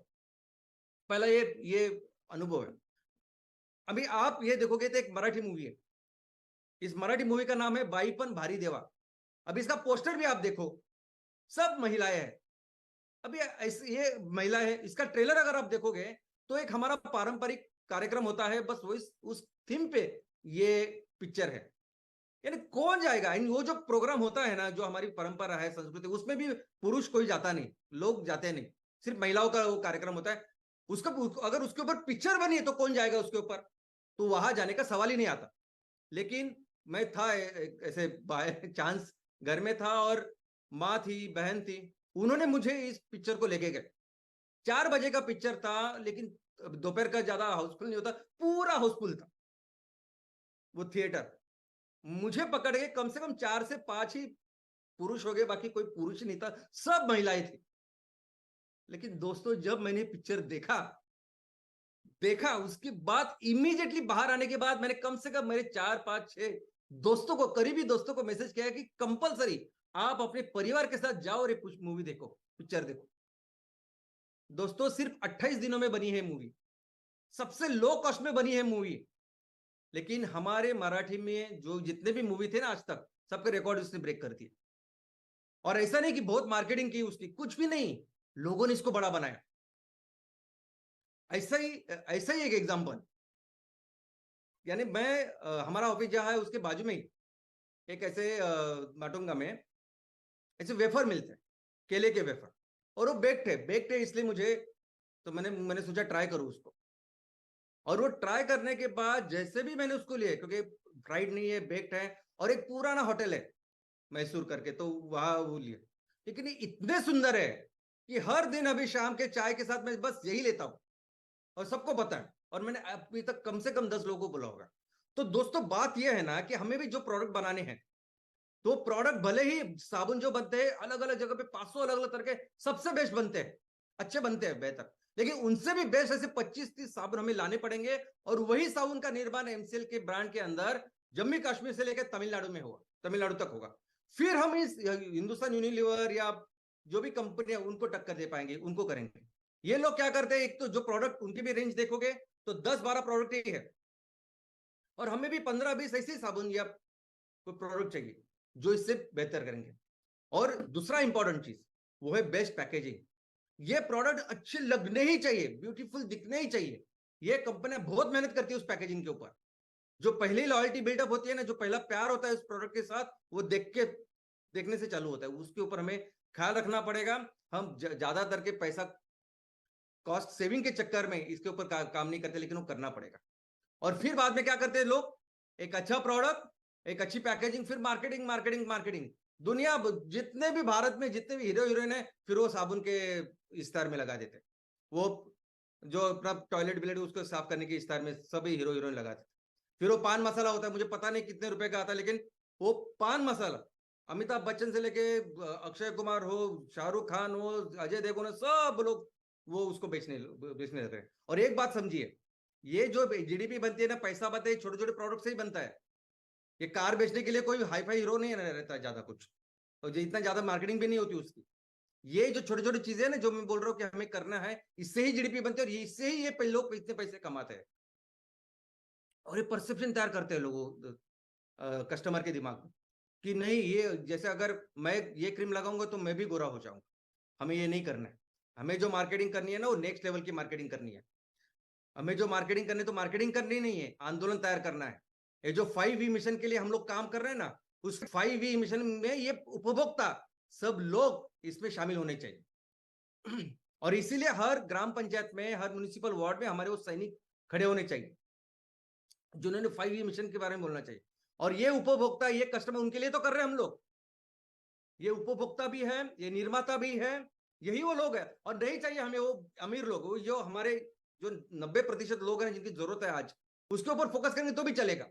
पहला ये अनुभव है, अभी आप ये देखोगे तो एक मराठी मूवी है। इस मराठी मूवी का नाम है बाईपन भारी देवा। अभी इसका पोस्टर भी आप देखो, सब महिलाएं हैं। अभी ये महिला है, इसका ट्रेलर अगर आप देखोगे तो एक हमारा पारंपरिक कार्यक्रम होता है, बस वो उस थीम पे ये पिक्चर है। यानी कौन जाएगा इन, वो जो प्रोग्राम होता है ना, जो हमारी परंपरा है, संस्कृति, उसमें भी पुरुष कोई जाता नहीं, लोग जाते नहीं, सिर्फ महिलाओं का वो कार्यक्रम होता है। उसका अगर उसके ऊपर पिक्चर बनी है तो कौन जाएगा उसके ऊपर, तो वहां जाने का सवाल ही नहीं आता। लेकिन मैं था ऐसे बाय चांस घर में था, और माँ थी, बहन थी, उन्होंने मुझे इस पिक्चर को लेके गए। 4 बजे का पिक्चर था, लेकिन दोपहर का ज्यादा हाउसफुल नहीं होता, पूरा हाउसफुल था वो थिएटर। मुझे पकड़ के कम से कम 4 से 5 ही पुरुष हो गए, बाकी कोई पुरुष ही नहीं था, सब महिलाएं थी। लेकिन दोस्तों जब मैंने पिक्चर देखा देखा उसके बाद इमीडिएटली बाहर आने के बाद मैंने कम से कम मेरे 4 5 6 दोस्तों को, करीबी दोस्तों को मैसेज किया कि कंपलसरी आप अपने परिवार के साथ जाओ और ये मूवी देखो, पिक्चर देखो। दोस्तों सिर्फ 28 दिनों में बनी है मूवी, सबसे लो कॉस्ट में बनी है मूवी। लेकिन हमारे मराठी में जो जितने भी मूवी थे ना आज तक, सबके रिकॉर्ड उसने ब्रेक कर दिए। और ऐसा नहीं कि बहुत मार्केटिंग की उसकी, कुछ भी नहीं, लोगों ने इसको बड़ा बनाया। ऐसा ही एक एग्जांपल, यानी मैं हमारा ऑफिस जहां है उसके बाजू में ही एक ऐसे माटुंगा में ऐसे वेफर मिलते हैं, केले के वेफर। और वो बेक्ड है इसलिए मुझे, तो मैंने मैंने सोचा ट्राई करूं उसको। और वो ट्राई करने के बाद जैसे भी मैंने उसको लिया, क्योंकि फ्राइड नहीं है, बेक्ड है, और एक पुराना होटल है मैसूर करके, तो वहां वो लिया। लेकिन ये इतने सुंदर है कि हर दिन अभी शाम के चाय के साथ मैं बस यही लेता हूं, और सबको पता है। और मैंने अभी तक कम से कम 10 लोगों को बोला होगा। तो दोस्तों बात यह है ना कि हमें भी जो प्रोडक्ट बनाने हैं, तो प्रोडक्ट भले ही साबुन जो बनते हैं अलग अलग जगह पे 500 अलग अलग तरह के सबसे बेस्ट बनते हैं, अच्छे बनते हैं, बेहतर, लेकिन उनसे भी बेस्ट ऐसे 25-30 साबुन हमें लाने पड़ेंगे। और वही साबुन का निर्माण एमसीएल के ब्रांड के अंदर जम्मू कश्मीर से लेकर तमिलनाडु में होगा, तमिलनाडु तक होगा। फिर हम इस हिंदुस्तान यूनिलीवर या जो भी कंपनी है उनको टक्कर दे पाएंगे, उनको करेंगे। ये लोग क्या करते हैं, एक तो जो प्रोडक्ट उनकी भी रेंज देखोगे तो 10-12 प्रोडक्ट ही है, और हमें भी 15-20 ऐसे साबुन या कोई प्रोडक्ट चाहिए जो इससे बेहतर करेंगे। और दूसरा इंपॉर्टेंट चीज वो है बेस्ट पैकेजिंग। ये प्रोडक्ट अच्छे लगने ही चाहिए, ब्यूटीफुल दिखने ही चाहिए। ये कंपनियां बहुत मेहनत करती है उस पैकेजिंग के ऊपर। जो पहली लॉयल्टी बिल्डअप होती है ना, जो पहला प्यार होता है उस प्रोडक्ट के साथ, वो देखने से चालू होता है। उसके ऊपर हमें ख्याल रखना पड़ेगा। हम ज्यादातर के पैसा कॉस्ट सेविंग के चक्कर में इसके ऊपर काम नहीं करते, लेकिन वो करना पड़ेगा। और फिर बाद में क्या करते हैं लोग, एक अच्छा प्रोडक्ट, एक अच्छी पैकेजिंग, फिर मार्केटिंग मार्केटिंग मार्केटिंग। दुनिया जितने भी भारत में जितने भी हीरो हीरोइन है, फिर वो साबुन के इस्तार में लगा देते, वो जो अपना टॉयलेट बिलेट उसको साफ करने के इस्तार में सभी हीरो हीरोइन लगाते। फिर वो पान मसाला होता है, मुझे पता नहीं कितने रुपए का आता है, लेकिन वो पान मसाला अमिताभ बच्चन से लेके अक्षय कुमार हो, शाहरुख खान हो, अजय देवगन हो, सब लोग वो उसको बेचने लग रहे हैं। और एक बात समझिए, ये जो जीडीपी बनती है ना, पैसा बनता है छोटे छोटे प्रोडक्ट से ही बनता है। ये कार बेचने के लिए कोई हाई फाई हीरो नहीं रहता ज्यादा कुछ, और इतना ज्यादा मार्केटिंग भी नहीं होती उसकी। ये जो छोटी छोटी चीजें ना जो मैं बोल रहा हूँ कि हमें करना है, इससे ही जीडीपी बनती है, और इससे ही ये लोग इतने पैसे कमाते हैं। और ये परसेप्शन तैयार करते हैं लोगों, कस्टमर के दिमाग में, कि नहीं ये जैसे अगर मैं ये क्रीम लगाऊंगा तो मैं भी गोरा हो जाऊंगा। हमें ये नहीं करना है। हमें जो मार्केटिंग करनी है ना, वो नेक्स्ट लेवल की मार्केटिंग करनी है। हमें जो मार्केटिंग करनी है, तो मार्केटिंग करनी नहीं है, आंदोलन तैयार करना है। ये जो 5V मिशन के लिए हम लोग काम कर रहे हैं ना, उस 5V मिशन में ये उपभोक्ता सब लोग इसमें शामिल होने चाहिए। और इसीलिए हर ग्राम पंचायत में, हर म्युनिसिपल वार्ड में हमारे वो सैनिक खड़े होने चाहिए, जिन्होंने 5V मिशन के बारे में बोलना चाहिए। और ये उपभोक्ता, ये कस्टमर, उनके लिए तो कर रहे हैं हम लोग, ये उपभोक्ता भी है, ये निर्माता भी है, यही वो लोग हैं। और नहीं चाहिए हमें वो अमीर लोग, वो जो हमारे जो 90% लोग हैं जिनकी जरूरत है आज, उसके ऊपर फोकस करेंगे तो भी चलेगा।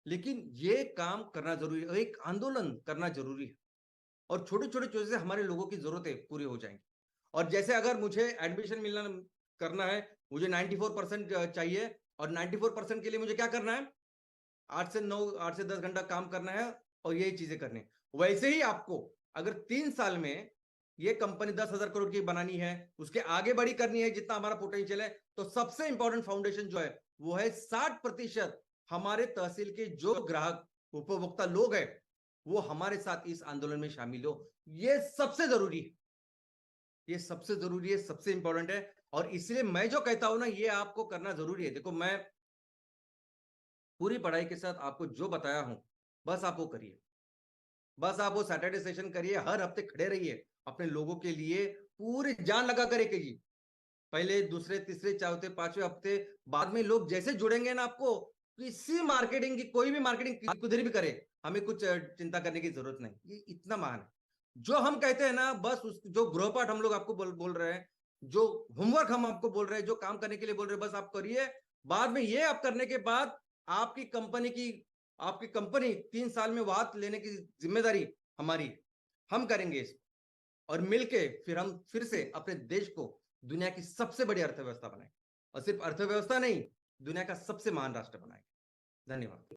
लेकिन ये काम करना जरूरी है, एक आंदोलन करना जरूरी है, और छोटी छोटी चीजों से हमारे लोगों की जरूरतें पूरी हो जाएंगी। और जैसे अगर मुझे एडमिशन मिलना करना है, मुझे 94% चाहिए, और 94% के लिए मुझे क्या करना है, 8 से 9, 8 से 10 घंटा काम करना है, और यही चीजें करनी है। वैसे ही आपको अगर 3 साल में ये कंपनी 10,000 करोड़ की बनानी है, उसके आगे बड़ी करनी है जितना हमारा पोटेंशियल है, तो सबसे इंपॉर्टेंट फाउंडेशन जो है वो है 60% हमारे तहसील के जो ग्राहक उपभोक्ता लोग हैं वो हमारे साथ इस आंदोलन में शामिल हो। ये सबसे जरूरी है, ये सबसे जरूरी है, सबसे इंपॉर्टेंट है। और इसलिए मैं जो कहता हूं ना, ये आपको करना जरूरी है। देखो, मैं पूरी पढ़ाई के साथ आपको जो बताया हूं, बस आप वो करिए। बस आप वो सैटरडे सेशन करिए, हर हफ्ते खड़े रहिए अपने लोगों के लिए, पूरी जान लगा कर कीजिए। पहले, दूसरे, तीसरे, चौथे, पांचवें हफ्ते, बाद में लोग जैसे जुड़ेंगे ना आपको, किसी मार्केटिंग की, कोई भी मार्केटिंग कुछ भी करे, हमें कुछ चिंता करने की जरूरत नहीं। ये इतना महान है। जो हम कहते हैं ना, बस उस जो गृहपाठ हम लोग आपको बोल रहे हैं, जो होमवर्क हम आपको बोल रहे हैं, जो काम करने के लिए बोल रहे हैं, बस आप करिए। बाद में ये आप करने के बाद आपकी कंपनी की, आपकी कंपनी 3 साल में वात लेने की जिम्मेदारी हमारी, हम करेंगे इसको। और मिलके फिर हम फिर से अपने देश को दुनिया की सबसे बड़ी अर्थव्यवस्था बनाएंगे, और सिर्फ अर्थव्यवस्था नहीं, दुनिया का सबसे महान राष्ट्र बनाएंगे। धन्यवाद।